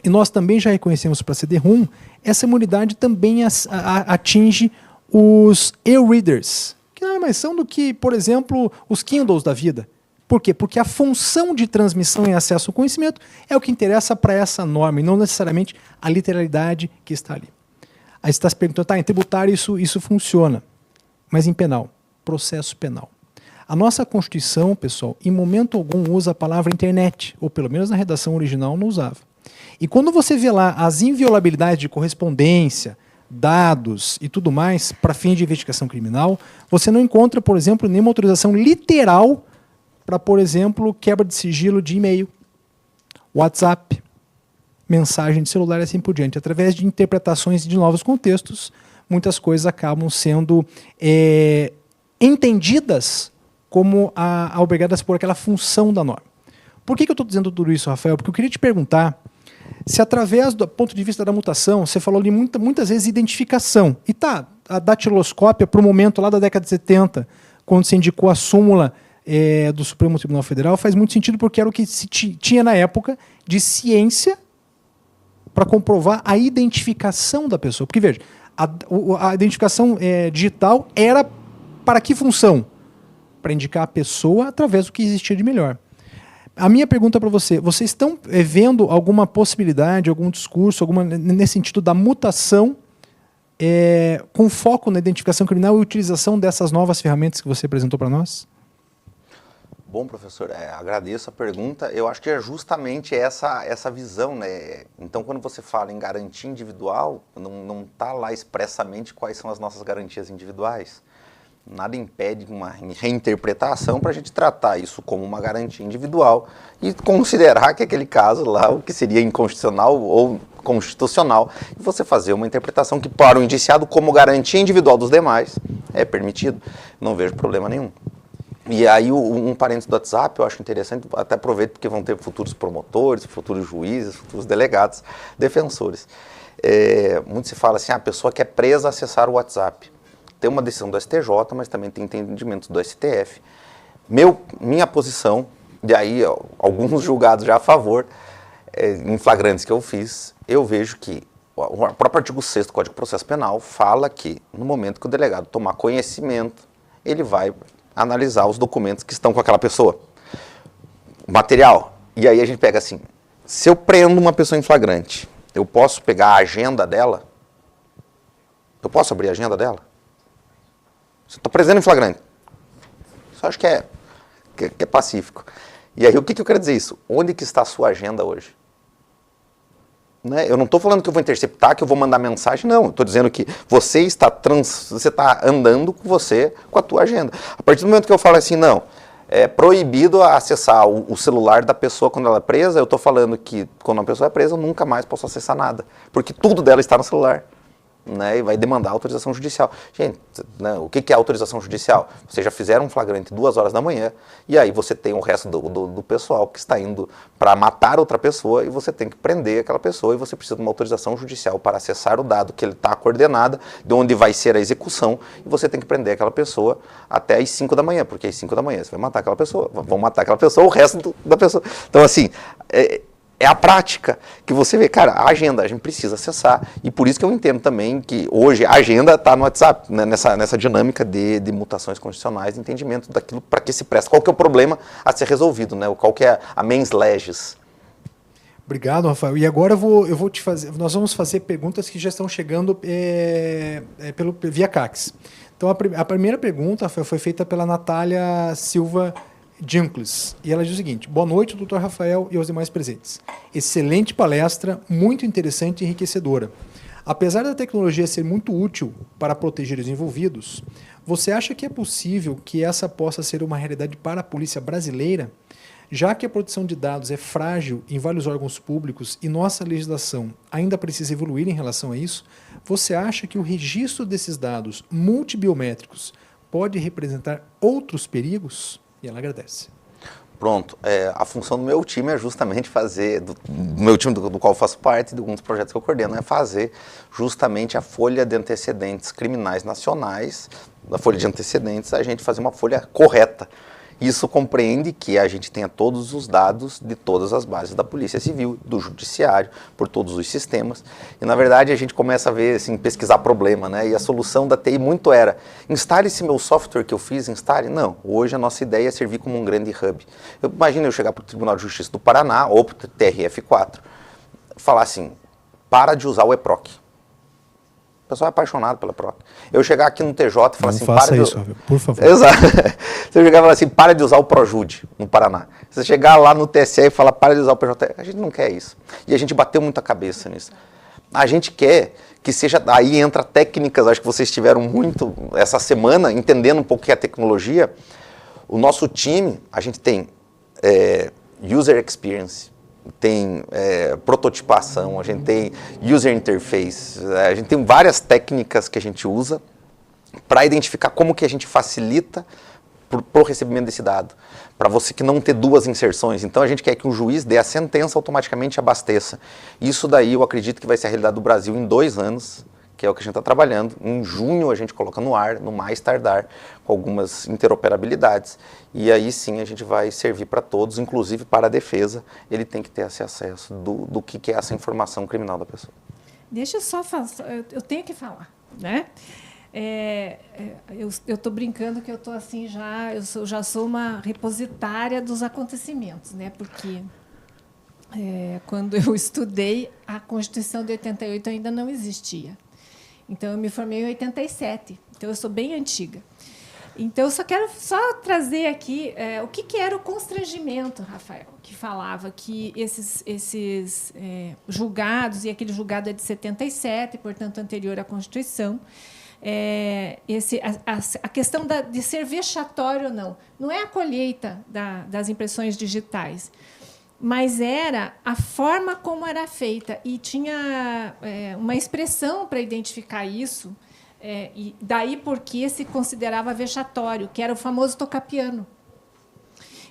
Speaker 7: e nós também já reconhecemos para CD-ROM, essa imunidade também atinge os e-readers, que nada mais são do que, por exemplo, os Kindles da vida. Por quê? Porque a função de transmissão e acesso ao conhecimento é o que interessa para essa norma e não necessariamente a literalidade que está ali. Aí você está se perguntando, tá, em tributário isso funciona, mas em penal, processo penal. A nossa Constituição, pessoal, em momento algum usa a palavra internet, ou pelo menos na redação original não usava. E quando você vê lá as inviolabilidades de correspondência, dados e tudo mais para fim de investigação criminal, você não encontra, por exemplo, nenhuma autorização literal para, por exemplo, quebra de sigilo de e-mail, WhatsApp, mensagem de celular e assim por diante. Através de interpretações de novos contextos, muitas coisas acabam sendo entendidas como obrigadas por aquela função da norma. Por que eu estou dizendo tudo isso, Rafael? Porque eu queria te perguntar se através do ponto de vista da mutação, você falou ali muitas vezes identificação. E tá, a datiloscópia para o momento lá da década de 70, quando se indicou a súmula do Supremo Tribunal Federal, faz muito sentido porque era o que se tinha na época de ciência para comprovar a identificação da pessoa. Porque, veja, a identificação digital era para que função? Para indicar a pessoa através do que existia de melhor. A minha pergunta para você, vocês estão vendo alguma possibilidade, algum discurso, nesse sentido da mutação com foco na identificação criminal e utilização dessas novas ferramentas que você apresentou para nós?
Speaker 8: Bom, professor, agradeço a pergunta. Eu acho que é justamente essa visão, né? Então, quando você fala em garantia individual, não está lá expressamente quais são as nossas garantias individuais. Nada impede uma reinterpretação para a gente tratar isso como uma garantia individual e considerar que aquele caso lá, o que seria inconstitucional ou constitucional, e você fazer uma interpretação que para o indiciado como garantia individual dos demais é permitido. Não vejo problema nenhum. E aí um parênteses do WhatsApp eu acho interessante, até aproveito porque vão ter futuros promotores, futuros juízes, futuros delegados, defensores. Muito se fala assim, a pessoa que é presa a acessar o WhatsApp. Tem uma decisão do STJ, mas também tem entendimentos do STF. Minha posição, e aí alguns julgados já a favor, em flagrantes que eu fiz, eu vejo que o próprio artigo 6º do Código de Processo Penal fala que no momento que o delegado tomar conhecimento, ele vai analisar os documentos que estão com aquela pessoa. O material. E aí a gente pega assim, se eu prendo uma pessoa em flagrante, eu posso pegar a agenda dela? Eu posso abrir a agenda dela? Você está preso em flagrante. Isso eu acho que é pacífico. E aí, o que eu quero dizer isso? Onde que está a sua agenda hoje? Né? Eu não estou falando que eu vou interceptar, que eu vou mandar mensagem, não. Eu estou dizendo que você está andando com a tua agenda. A partir do momento que eu falo assim, não, é proibido acessar o celular da pessoa quando ela é presa, eu estou falando que quando uma pessoa é presa, eu nunca mais posso acessar nada. Porque tudo dela está no celular. Né, e vai demandar autorização judicial. Gente, né, o que é autorização judicial? Vocês já fizeram um flagrante 2 horas da manhã e aí você tem o resto do pessoal que está indo para matar outra pessoa e você tem que prender aquela pessoa e você precisa de uma autorização judicial para acessar o dado que ele está coordenada, de onde vai ser a execução, e você tem que prender aquela pessoa até às 5 da manhã, porque às 5 da manhã você vai matar aquela pessoa, vão matar aquela pessoa, o resto da pessoa. Então assim, é a prática que você vê, cara, a agenda a gente precisa acessar, e por isso que eu entendo também que hoje a agenda está no WhatsApp, né, nessa dinâmica de mutações constitucionais, de entendimento daquilo para que se presta, qual que é o problema a ser resolvido, né, qual que é a mens legis.
Speaker 7: Obrigado, Rafael. E agora eu vou te fazer. Nós vamos fazer perguntas que já estão chegando via CACS. Então, a primeira pergunta, Rafael, foi feita pela Natália Silva Dincles. E ela diz o seguinte: boa noite, doutor Rafael e aos demais presentes. Excelente palestra, muito interessante e enriquecedora. Apesar da tecnologia ser muito útil para proteger os envolvidos, você acha que é possível que essa possa ser uma realidade para a polícia brasileira? Já que a proteção de dados é frágil em vários órgãos públicos e nossa legislação ainda precisa evoluir em relação a isso, você acha que o registro desses dados multibiométricos pode representar outros perigos? E ela agradece.
Speaker 8: Pronto, a função do meu time é justamente fazer, do meu time do qual eu faço parte, de alguns projetos que eu coordeno, é fazer justamente a folha de antecedentes criminais nacionais, da folha de antecedentes, a gente fazer uma folha correta. Isso compreende que a gente tenha todos os dados de todas as bases da Polícia Civil, do Judiciário, por todos os sistemas. E, na verdade, a gente começa a ver, assim, pesquisar problema, né? E a solução da TI muito era, instale esse meu software que eu fiz, instale. Não, hoje a nossa ideia é servir como um grande hub. Imagina eu chegar para o Tribunal de Justiça do Paraná, ou para o TRF4, falar assim, para de usar o EPROC. O pessoal é apaixonado pela PROC. Eu chegar aqui no TJ e falar assim...
Speaker 7: Não faça isso, por favor.
Speaker 8: Exato. Se eu chegar e falar assim, para de usar o ProJude no Paraná. Se você chegar lá no TSE e falar, para de usar o PJ, a gente não quer isso. E a gente bateu muita cabeça nisso. A gente quer que seja... Aí entra técnicas, acho que vocês tiveram muito essa semana, entendendo um pouco o que é a tecnologia. O nosso time, a gente tem user experience, tem prototipação, a gente tem user interface, a gente tem várias técnicas que a gente usa para identificar como que a gente facilita para o recebimento desse dado, para você que não ter duas inserções. Então a gente quer que o juiz dê a sentença, automaticamente abasteça. Isso daí eu acredito que vai ser a realidade do Brasil em 2 anos, que é o que a gente está trabalhando. Em junho a gente coloca no ar, no mais tardar, com algumas interoperabilidades. E aí sim a gente vai servir para todos, inclusive para a defesa, ele tem que ter esse acesso do que é essa informação criminal da pessoa.
Speaker 6: Deixa eu só falar, eu tenho que falar, né? Eu estou brincando que eu estou assim já sou uma repositária dos acontecimentos, né? Porque quando eu estudei, a Constituição de 88 ainda não existia. Então, eu me formei em 87, então eu sou bem antiga. Então, eu só quero trazer aqui o que era o constrangimento, Rafael, que falava que esses julgados, e aquele julgado é de 77, portanto, anterior à Constituição, a questão de ser vexatório ou não é a colheita das impressões digitais, mas era a forma como era feita, e tinha uma expressão para identificar isso, e daí porque se considerava vexatório, que era o famoso tocar piano.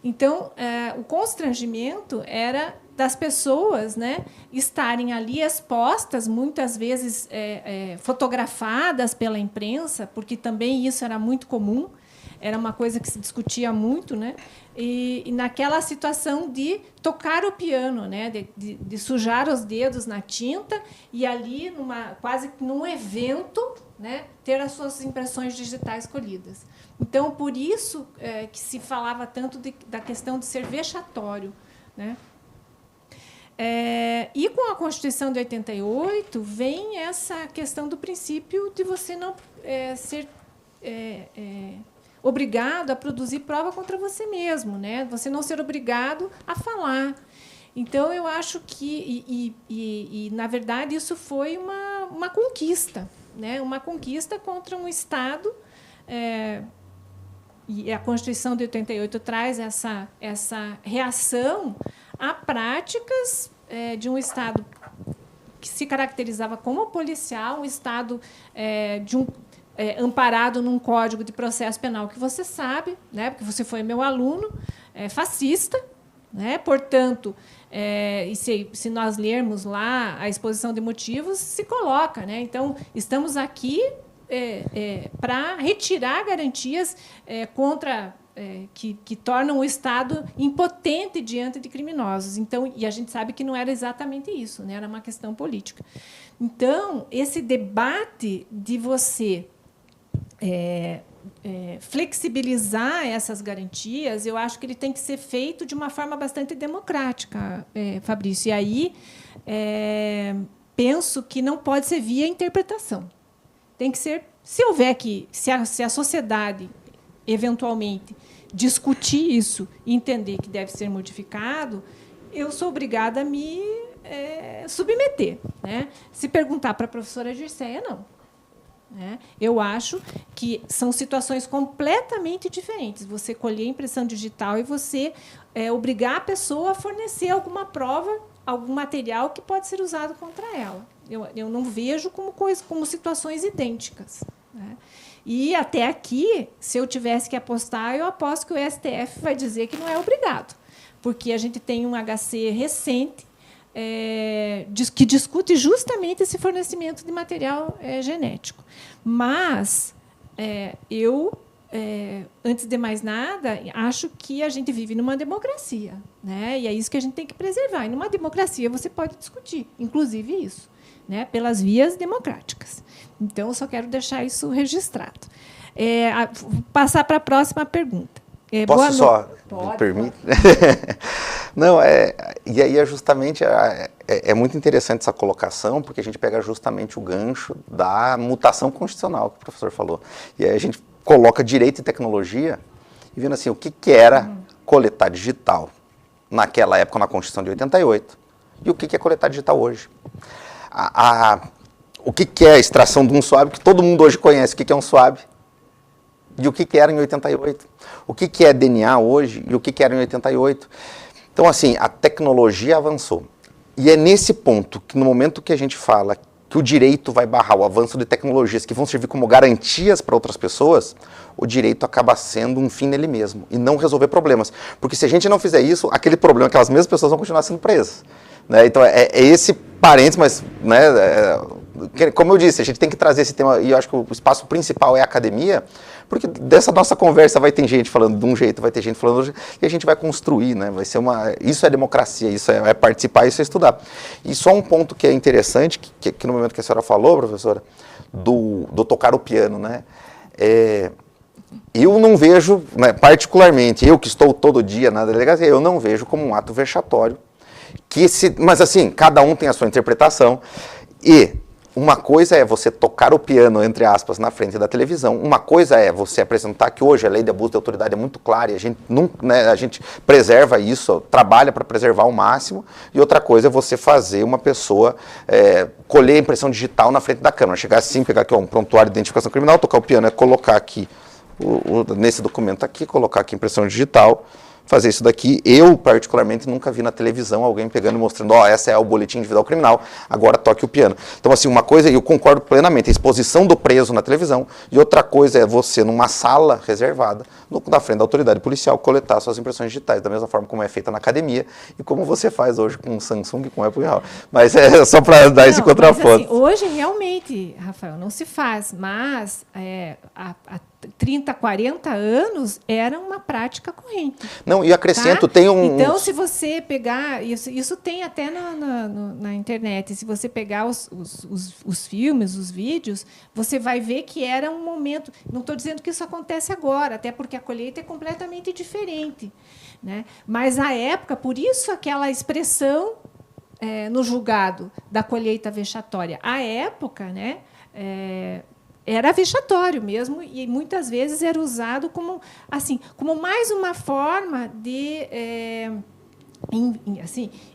Speaker 6: Então, o constrangimento era das pessoas, né, estarem ali expostas, muitas vezes fotografadas pela imprensa, porque também isso era muito comum, era uma coisa que se discutia muito, né? E naquela situação de tocar o piano, né? De sujar os dedos na tinta e ali, quase num evento, né? Ter as suas impressões digitais colhidas. Então, por isso que se falava tanto da questão de ser vexatório, né? E com a Constituição de 88 vem essa questão do princípio de você não ser obrigado a produzir prova contra você mesmo, né? Você não ser obrigado a falar. Então, eu acho que, na verdade, isso foi uma conquista, né? Uma conquista contra um Estado, e a Constituição de 88 traz essa reação a práticas de um Estado que se caracterizava como policial, um Estado amparado num Código de Processo Penal que você sabe, né, porque você foi meu aluno, fascista, né, portanto, e se nós lermos lá a exposição de motivos, se coloca, né, então estamos aqui para retirar garantias contra que tornam o Estado impotente diante de criminosos. Então, e a gente sabe que não era exatamente isso, né, era uma questão política. Então, esse debate de você flexibilizar essas garantias, eu acho que ele tem que ser feito de uma forma bastante democrática, Fabrício. E aí, penso que não pode ser via interpretação. Tem que ser, se a sociedade, eventualmente, discutir isso e entender que deve ser modificado, eu sou obrigada a me submeter, né? Se perguntar para a professora Girceia, não. Né? Eu acho que são situações completamente diferentes. Você colher impressão digital e você obrigar a pessoa a fornecer alguma prova, algum material que pode ser usado contra ela. Eu não vejo como situações idênticas. Né? E, até aqui, se eu tivesse que apostar, eu aposto que o STF vai dizer que não é obrigado, porque a gente tem um HC recente que discute justamente esse fornecimento de material genético. Mas eu, antes de mais nada, acho que a gente vive numa democracia, né? E é isso que a gente tem que preservar. E numa democracia você pode discutir, inclusive isso, né? Pelas vias democráticas. Então, eu só quero deixar isso registrado. Vou passar para a próxima pergunta.
Speaker 8: Posso só, me permite? Não, e aí justamente é muito interessante essa colocação, porque a gente pega justamente o gancho da mutação constitucional que o professor falou. E aí a gente coloca direito e tecnologia e vendo assim, o que era coletar digital naquela época na Constituição de 88 e o que é coletar digital hoje. O que é a extração de um SWAB, que todo mundo hoje conhece, o que é um SWAB, e o que era em 88. O que é DNA hoje e o que era em 88. Então, assim, a tecnologia avançou. E é nesse ponto que, no momento que a gente fala que o direito vai barrar o avanço de tecnologias que vão servir como garantias para outras pessoas, o direito acaba sendo um fim nele mesmo e não resolver problemas. Porque se a gente não fizer isso, aquele problema, aquelas mesmas pessoas vão continuar sendo presas. Né? Então, é esse parênteses, mas, né, como eu disse, a gente tem que trazer esse tema, e eu acho que o espaço principal é a academia, porque dessa nossa conversa vai ter gente falando de um jeito, vai ter gente falando de outro jeito, e a gente vai construir, né? Vai ser isso é democracia, isso é participar, isso é estudar. E só um ponto que é interessante, que no momento que a senhora falou, professora, do tocar o piano, né? Eu não vejo, né, particularmente, eu que estou todo dia na delegacia, eu não vejo como um ato vexatório, mas assim, cada um tem a sua interpretação, e uma coisa é você tocar o piano, entre aspas, na frente da televisão. Uma coisa é você apresentar que hoje a lei de abuso de autoridade é muito clara e a gente preserva isso, trabalha para preservar ao máximo. E outra coisa é você fazer uma pessoa colher a impressão digital na frente da câmera. Chegar assim, pegar aqui um prontuário de identificação criminal, tocar o piano, colocar aqui, nesse documento aqui, colocar aqui impressão digital, fazer isso daqui. Eu, particularmente, nunca vi na televisão alguém pegando e mostrando, essa é o boletim individual criminal, agora toque o piano. Então, assim, uma coisa, e eu concordo plenamente, a exposição do preso na televisão, e outra coisa é você, numa sala reservada, na frente da autoridade policial, coletar suas impressões digitais, da mesma forma como é feita na academia, e como você faz hoje com o Samsung, com o Apple e Real. Mas é só para dar esse contraponto.
Speaker 6: Assim, hoje, realmente, Rafael, não se faz, mas há 30, 40 anos era uma prática corrente.
Speaker 8: Não, e acrescento, tem
Speaker 6: Então, se você pegar, isso tem até na internet, se você pegar os filmes, os vídeos, você vai ver que era um momento, não estou dizendo que isso acontece agora, até porque a colheita é completamente diferente. Né? Mas, à época, por isso aquela expressão no julgado da colheita vexatória. À época, né, era vexatório mesmo, e muitas vezes era usado como mais uma forma de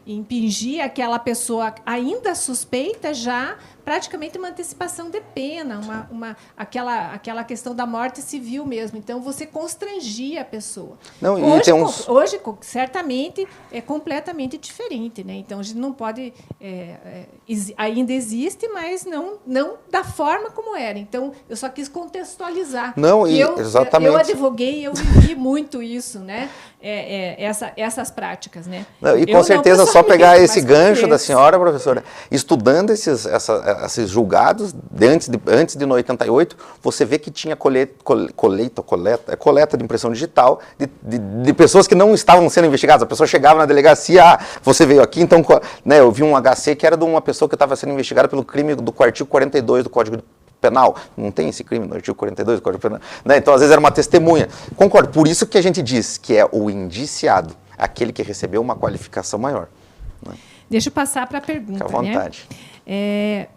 Speaker 6: impingir aquela pessoa ainda suspeita já praticamente uma antecipação de pena, aquela questão da morte civil mesmo. Então, você constrangia a pessoa.
Speaker 8: Não,
Speaker 6: hoje, certamente, é completamente diferente. Né? Então, a gente não pode... ainda existe, mas não da forma como era. Então, eu só quis contextualizar.
Speaker 8: Exatamente.
Speaker 6: Eu advoguei, eu vivi muito isso, né? Essas práticas. Né?
Speaker 8: Não, e com certeza, só pegar esse gancho da senhora, professora, estudando esses julgados, antes de 88, você vê que tinha coleta de impressão digital de pessoas que não estavam sendo investigadas. A pessoa chegava na delegacia, você veio aqui, então, né, eu vi um HC que era de uma pessoa que estava sendo investigada pelo crime do artigo 42 do Código Penal. Não tem esse crime no artigo 42 do Código Penal. Né? Então, às vezes, era uma testemunha. Concordo. Por isso que a gente diz que é o indiciado, aquele que recebeu uma qualificação maior. Né?
Speaker 6: Deixa eu passar para a pergunta.
Speaker 8: Fique à vontade.
Speaker 6: Né?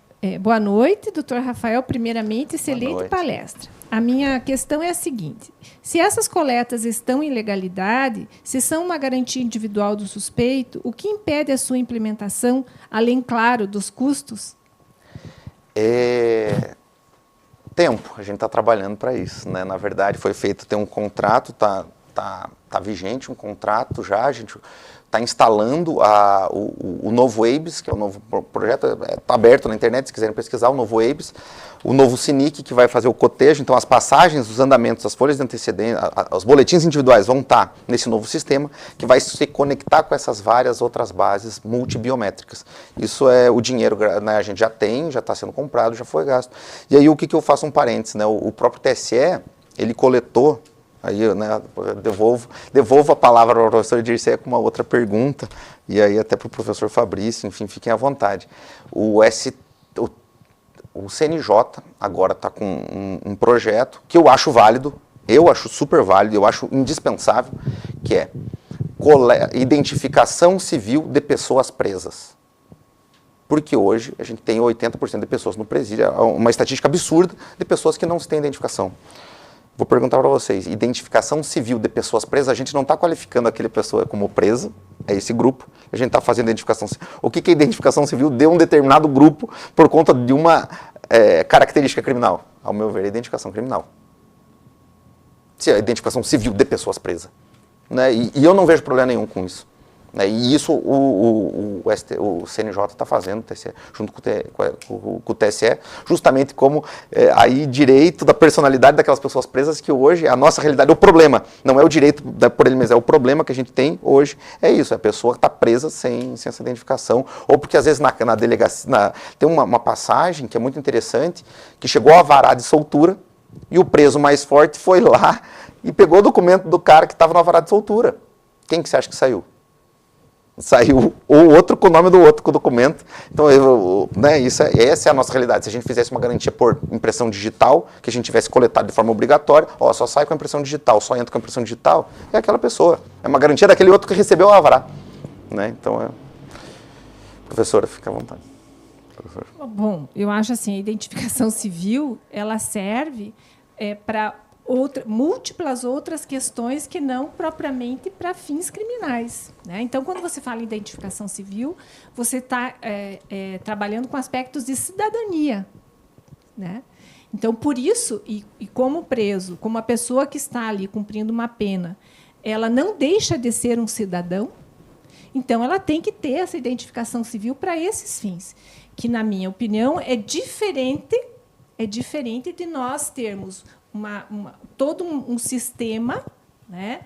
Speaker 6: Boa noite, doutor Rafael. Primeiramente, excelente palestra. A minha questão é a seguinte: se essas coletas estão em legalidade, se são uma garantia individual do suspeito, o que impede a sua implementação, além, claro, dos custos?
Speaker 8: Tempo. A gente está trabalhando para isso. Né? Na verdade, foi feito, tem um contrato, tá vigente um contrato já, a gente está instalando o novo EIBS, que é o novo projeto, está aberto na internet, se quiserem pesquisar, o novo EIBS, o novo SINIC, que vai fazer o cotejo, então as passagens, os andamentos, as folhas de antecedência, os boletins individuais vão estar nesse novo sistema, que vai se conectar com essas várias outras bases multibiométricas. Isso é o dinheiro, né, a gente já tem, já está sendo comprado, já foi gasto. E aí o que eu faço um parênteses, né, o próprio TSE, ele coletou. Aí, né, devolvo a palavra ao professor Dirceu com uma outra pergunta, e aí até para o professor Fabrício, enfim, fiquem à vontade. O CNJ agora está com um projeto que eu acho válido, eu acho super válido, eu acho indispensável, que é identificação civil de pessoas presas. Porque hoje a gente tem 80% de pessoas no presídio, uma estatística absurda de pessoas que não se têm identificação. Vou perguntar para vocês, identificação civil de pessoas presas, a gente não está qualificando aquela pessoa como presa, é esse grupo, a gente está fazendo identificação civil. O que é identificação civil de um determinado grupo por conta de uma característica criminal? Ao meu ver, é identificação criminal. Se é identificação civil de pessoas presas. Né? E eu não vejo problema nenhum com isso. E isso o CNJ está fazendo, junto com o TSE, justamente como aí direito da personalidade daquelas pessoas presas, que hoje a nossa realidade é o problema, não é o direito por ele mesmo, é o problema que a gente tem hoje, é isso, é a pessoa que está presa sem essa identificação, ou porque às vezes na delegacia, tem uma passagem que é muito interessante, que chegou a varar de soltura, e o preso mais forte foi lá e pegou o documento do cara que estava no alvará de soltura. Quem que você acha que saiu? Saiu o outro com o nome do outro com o documento. Então, né, essa é a nossa realidade. Se a gente fizesse uma garantia por impressão digital, que a gente tivesse coletado de forma obrigatória, só sai com a impressão digital, só entra com a impressão digital, é aquela pessoa. É uma garantia daquele outro que recebeu o alvará. Né? Então, professora, fica à vontade. Professor.
Speaker 6: Bom, eu acho assim, a identificação civil, ela serve para múltiplas outras questões que não propriamente para fins criminais. Né? Então, quando você fala em identificação civil, você está trabalhando com aspectos de cidadania. Né? Então, por isso, e como preso, como a pessoa que está ali cumprindo uma pena, ela não deixa de ser um cidadão, então ela tem que ter essa identificação civil para esses fins, que, na minha opinião, é diferente de nós termos todo um sistema, né,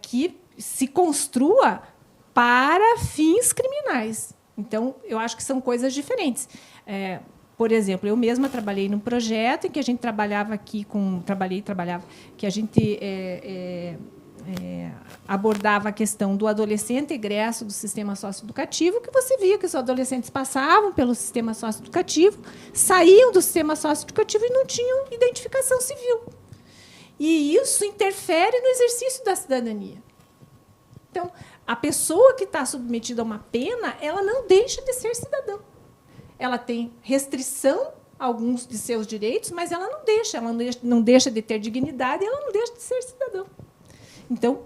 Speaker 6: que se construa para fins criminais. Então, eu acho que são coisas diferentes. Por exemplo, eu mesma trabalhei num projeto em que a gente trabalhava aqui que a gente abordava a questão do adolescente egresso do sistema socioeducativo, que você via que os adolescentes passavam pelo sistema socioeducativo, saíam do sistema socioeducativo e não tinham identificação civil. E isso interfere no exercício da cidadania. Então, a pessoa que está submetida a uma pena, ela não deixa de ser cidadão. Ela tem restrição a alguns de seus direitos, mas ela não deixa de ter dignidade, ela não deixa de ser cidadão. Então,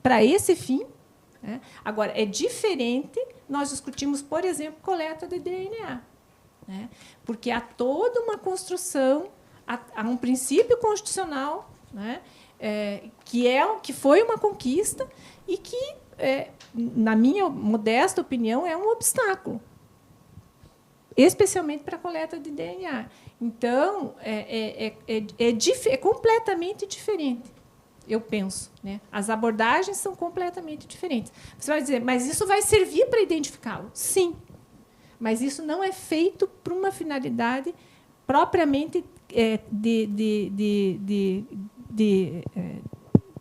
Speaker 6: para esse fim, né? Agora, é diferente nós discutimos, por exemplo, coleta de DNA. Né? Porque há toda uma construção, há um princípio constitucional, né? Que foi uma conquista e que, na minha modesta opinião, é um obstáculo, especialmente para a coleta de DNA. Então, é completamente diferente. Eu penso, né? As abordagens são completamente diferentes. Você vai dizer, mas isso vai servir para identificá-lo? Sim, mas isso não é feito para uma finalidade propriamente de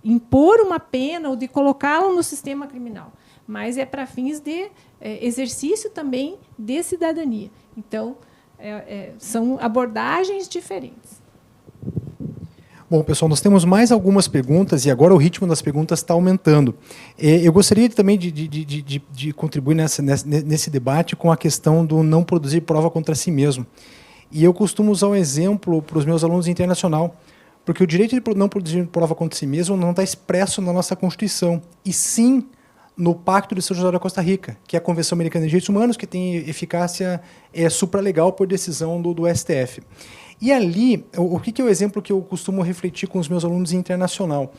Speaker 6: impor uma pena ou de colocá-lo no sistema criminal, mas é para fins de exercício também de cidadania. Então, São abordagens diferentes.
Speaker 7: Bom, pessoal, nós temos mais algumas perguntas e agora o ritmo das perguntas está aumentando. Eu gostaria também de contribuir nesse debate com a questão do não produzir prova contra si mesmo. E eu costumo usar um exemplo para os meus alunos internacional, porque o direito de não produzir prova contra si mesmo não está expresso na nossa Constituição, e sim no Pacto de São José da Costa Rica, que é a Convenção Americana de Direitos Humanos, que tem eficácia supralegal por decisão do STF. E ali, o que é o exemplo que eu costumo refletir com os meus alunos em internacional?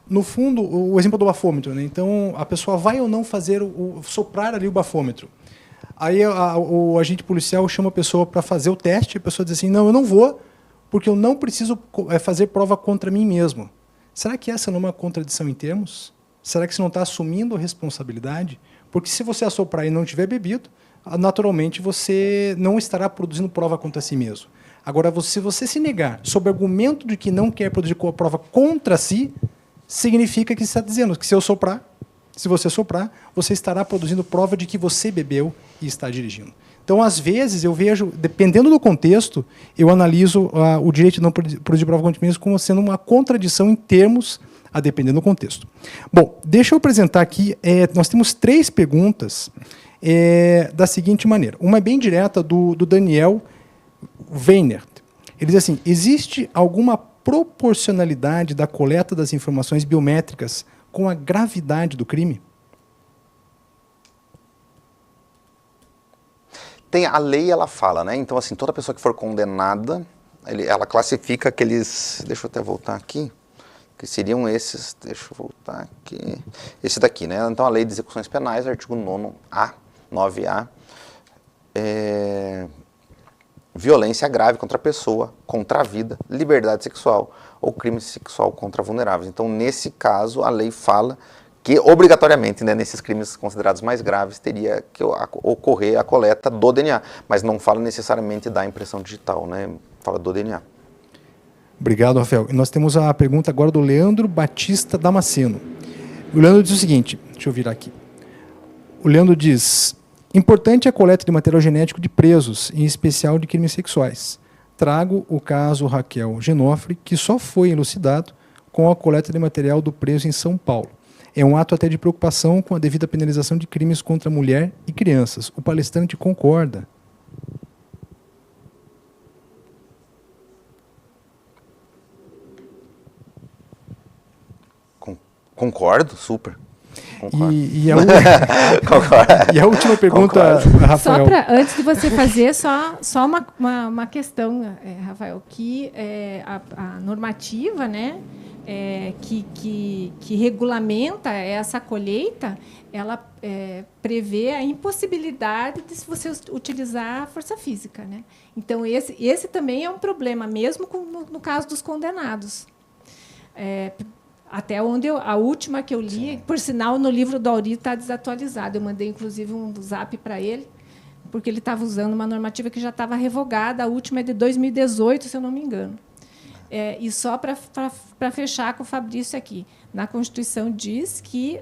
Speaker 7: No fundo, o exemplo do bafômetro, né? Então, a pessoa vai ou não soprar ali o bafômetro. Aí o agente policial chama a pessoa para fazer o teste, a pessoa diz assim, não, eu não vou, porque eu não preciso fazer prova contra mim mesmo. Será que essa não é uma contradição em termos? Será que você não está assumindo a responsabilidade? Porque se você assoprar e não tiver bebido, naturalmente você não estará produzindo prova contra si mesmo. Agora, se você se negar sob o argumento de que não quer produzir prova contra si, significa que você está dizendo que se você soprar, você estará produzindo prova de que você bebeu e está dirigindo. Então, às vezes, eu vejo, dependendo do contexto, eu analiso o direito de não produzir prova contra si mesmo como sendo uma contradição em termos, a depender do contexto. Bom, deixa eu apresentar aqui, nós temos 3 perguntas da seguinte maneira. Uma é bem direta do Daniel Weiner. Ele diz assim, existe alguma proporcionalidade da coleta das informações biométricas com a gravidade do crime?
Speaker 8: A lei, ela fala, né? Então, assim, toda pessoa que for condenada, ela classifica aqueles... Deixa eu até voltar aqui. Que seriam esses... Deixa eu voltar aqui. Esse daqui, né? Então, a Lei de Execuções Penais, artigo 9A, 9A, violência grave contra a pessoa, contra a vida, liberdade sexual ou crime sexual contra vulneráveis. Então, nesse caso, a lei fala que, obrigatoriamente, né, nesses crimes considerados mais graves, teria que ocorrer a coleta do DNA, mas não fala necessariamente da impressão digital, né? Fala do DNA.
Speaker 7: Obrigado, Rafael. E nós temos a pergunta agora do Leandro Batista Damasceno. O Leandro diz o seguinte, deixa eu virar aqui. O Leandro diz... Importante é a coleta de material genético de presos, em especial de crimes sexuais. Trago o caso Raquel Genofre, que só foi elucidado com a coleta de material do preso em São Paulo. É um ato até de preocupação com a devida penalização de crimes contra mulher e crianças. O palestrante concorda?
Speaker 8: Concordo, super.
Speaker 7: E a última pergunta, Rafael.
Speaker 6: Antes de você fazer, só uma questão, Rafael, que a normativa, né, que regulamenta essa colheita, ela prevê a impossibilidade de você utilizar a força física, né? Então, esse também é um problema, mesmo no caso dos condenados. Até onde a última que eu li, sim, por sinal, no livro do Auri está desatualizado. Eu mandei, inclusive, um zap para ele, porque ele estava usando uma normativa que já estava revogada. A última é de 2018, se eu não me engano. E só para fechar com o Fabrício aqui, na Constituição diz que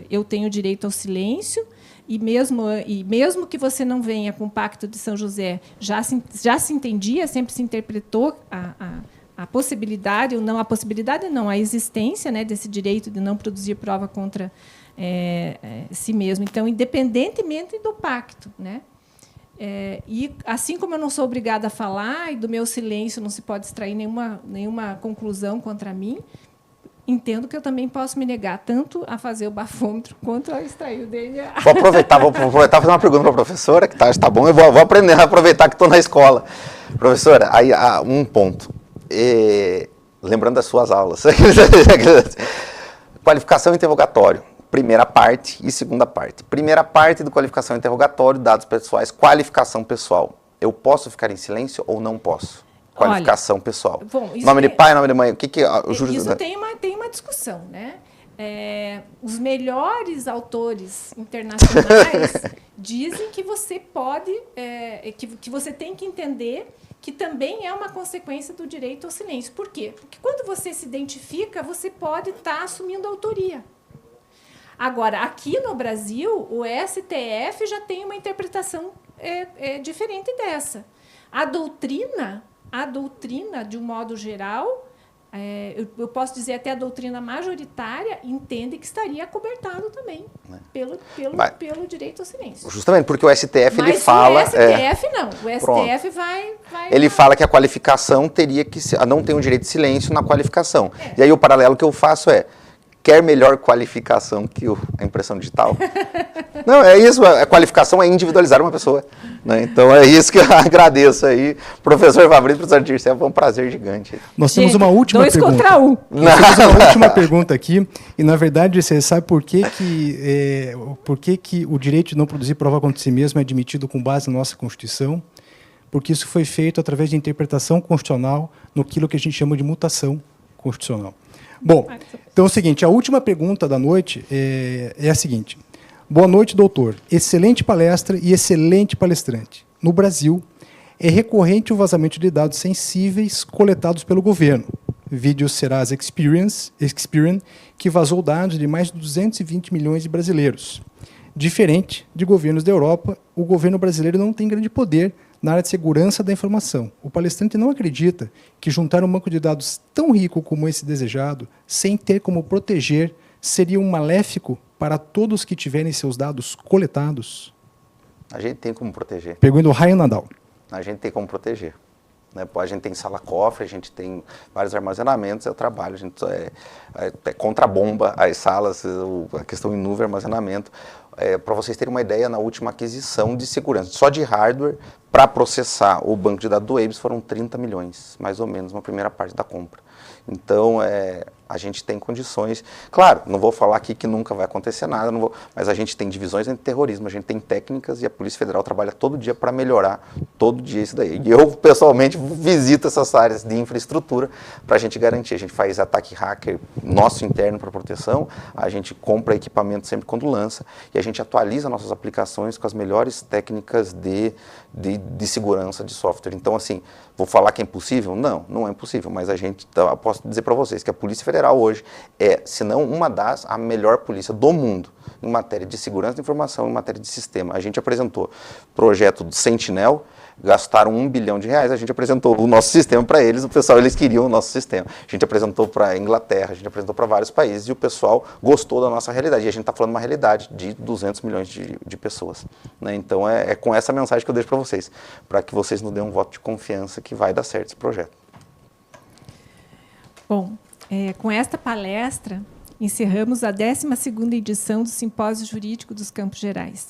Speaker 6: eu tenho direito ao silêncio, e mesmo que você não venha com o Pacto de São José, já se entendia, sempre se interpretou a possibilidade, ou não, a existência, né, desse direito de não produzir prova contra si mesmo. Então, independentemente do pacto, né? E assim como eu não sou obrigada a falar, e do meu silêncio não se pode extrair nenhuma conclusão contra mim, entendo que eu também posso me negar tanto a fazer o bafômetro quanto a extrair o DNA.
Speaker 8: Vou aproveitar e fazer uma pergunta para a professora, que tá bom, eu vou aprender a aproveitar que estou na escola. Professora, aí um ponto. Lembrando das suas aulas. Qualificação e interrogatório. Primeira parte e segunda parte. Primeira parte do qualificação e interrogatório, dados pessoais, qualificação pessoal. Eu posso ficar em silêncio ou não posso? Qualificação pessoal.
Speaker 6: Bom,
Speaker 8: nome de pai, nome de mãe. O que o júri...
Speaker 6: Isso tem uma discussão, né? Os melhores autores internacionais dizem que você pode, que você tem que entender que também é uma consequência do direito ao silêncio. Por quê? Porque quando você se identifica, você pode estar assumindo autoria. Agora, aqui no Brasil, o STF já tem uma interpretação diferente dessa. A doutrina, de um modo geral, eu posso dizer até a doutrina majoritária, entende que estaria acobertado também pelo direito ao silêncio.
Speaker 8: Justamente, porque o STF
Speaker 6: Mas
Speaker 8: ele fala...
Speaker 6: o STF não. O STF vai...
Speaker 8: Ele fala que a qualificação teria que... Não tem um direito de silêncio na qualificação. E aí o paralelo que eu faço quer melhor qualificação que a impressão digital? Não, é isso, a qualificação é individualizar uma pessoa. Né? Então é isso que eu agradeço aí. Professor Fabrício, professor Dirceu, foi um prazer gigante.
Speaker 7: Nós temos uma última pergunta.
Speaker 6: 2 contra 1.
Speaker 7: Nós temos uma última pergunta aqui, e na verdade você sabe por que o direito de não produzir prova contra si mesmo é admitido com base na nossa Constituição? Porque isso foi feito através de interpretação constitucional naquilo que a gente chama de mutação constitucional. Bom, então é o seguinte, a última pergunta da noite é a seguinte. Boa noite, doutor. Excelente palestra e excelente palestrante. No Brasil, é recorrente o vazamento de dados sensíveis coletados pelo governo. Vídeo Serasa Experian, que vazou dados de mais de 220 milhões de brasileiros. Diferente de governos da Europa, o governo brasileiro não tem grande poder na área de segurança da informação. O palestrante não acredita que juntar um banco de dados tão rico como esse desejado, sem ter como proteger, seria um maléfico para todos que tiverem seus dados coletados?
Speaker 8: A gente tem como proteger.
Speaker 7: Pergunta do Raio Nadal.
Speaker 8: A gente tem como proteger. Né? A gente tem sala-cofre, a gente tem vários armazenamentos, é o trabalho, a gente é contra a bomba, as salas, a questão em nuvem, armazenamento. Para vocês terem uma ideia, na última aquisição de segurança, só de hardware, para processar o banco de dados do Waves foram 30 milhões, mais ou menos, uma primeira parte da compra. Então, a gente tem condições. Claro, não vou falar aqui que nunca vai acontecer nada, mas a gente tem divisões entre terrorismo, a gente tem técnicas e a Polícia Federal trabalha todo dia para melhorar todo dia isso daí. E eu, pessoalmente, visito essas áreas de infraestrutura para a gente garantir. A gente faz ataque hacker nosso interno para proteção, a gente compra equipamento sempre quando lança e a gente atualiza nossas aplicações com as melhores técnicas de segurança de software. Então, assim, vou falar que é impossível? Não, não é impossível, mas eu posso dizer para vocês que a Polícia Federal hoje se não a melhor polícia do mundo em matéria de segurança da informação, em matéria de sistema. A gente apresentou o projeto do Sentinel, gastaram R$1 bilhão, a gente apresentou o nosso sistema para eles, eles queriam o nosso sistema. A gente apresentou para a Inglaterra, a gente apresentou para vários países e o pessoal gostou da nossa realidade. E a gente está falando de uma realidade de 200 milhões de pessoas. Né? Então é com essa mensagem que eu deixo para vocês, para que vocês nos dêem um voto de confiança que vai dar certo esse projeto.
Speaker 6: Bom, com esta palestra, encerramos a 12ª edição do Simpósio Jurídico dos Campos Gerais,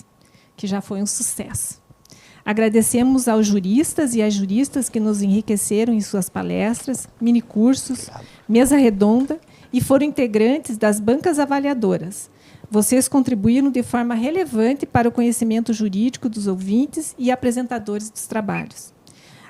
Speaker 6: que já foi um sucesso. Agradecemos aos juristas e às juristas que nos enriqueceram em suas palestras, minicursos, mesa redonda e foram integrantes das bancas avaliadoras. Vocês contribuíram de forma relevante para o conhecimento jurídico dos ouvintes e apresentadores dos trabalhos.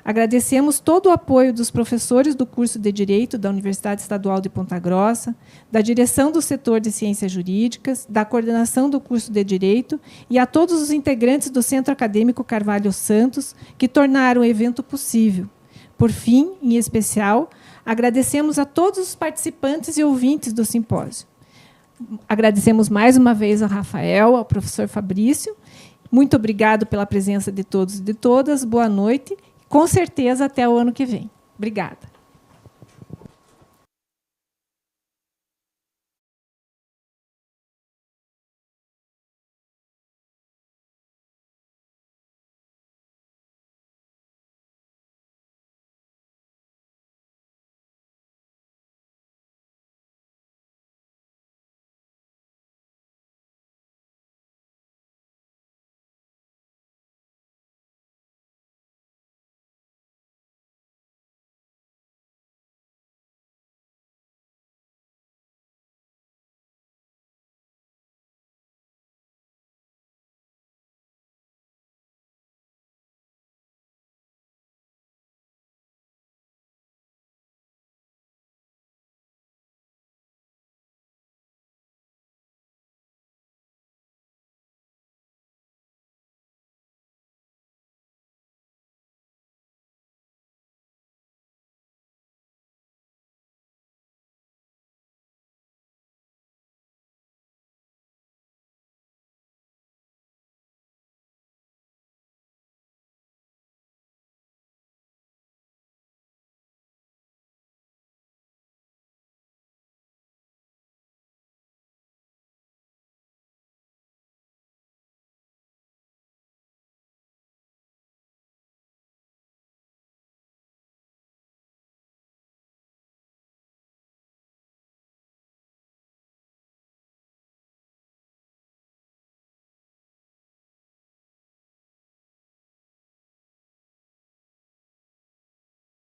Speaker 6: Agradecemos todo o apoio dos professores do curso de Direito da Universidade Estadual de Ponta Grossa, da direção do setor de Ciências Jurídicas, da coordenação do curso de Direito e a todos os integrantes do Centro Acadêmico Carvalho Santos que tornaram o evento possível. Por fim, em especial, agradecemos a todos os participantes e ouvintes do simpósio. Agradecemos mais uma vez ao Rafael, ao professor Fabrício. Muito obrigado pela presença de todos e de todas. Boa noite. Com certeza, até o ano que vem. Obrigada.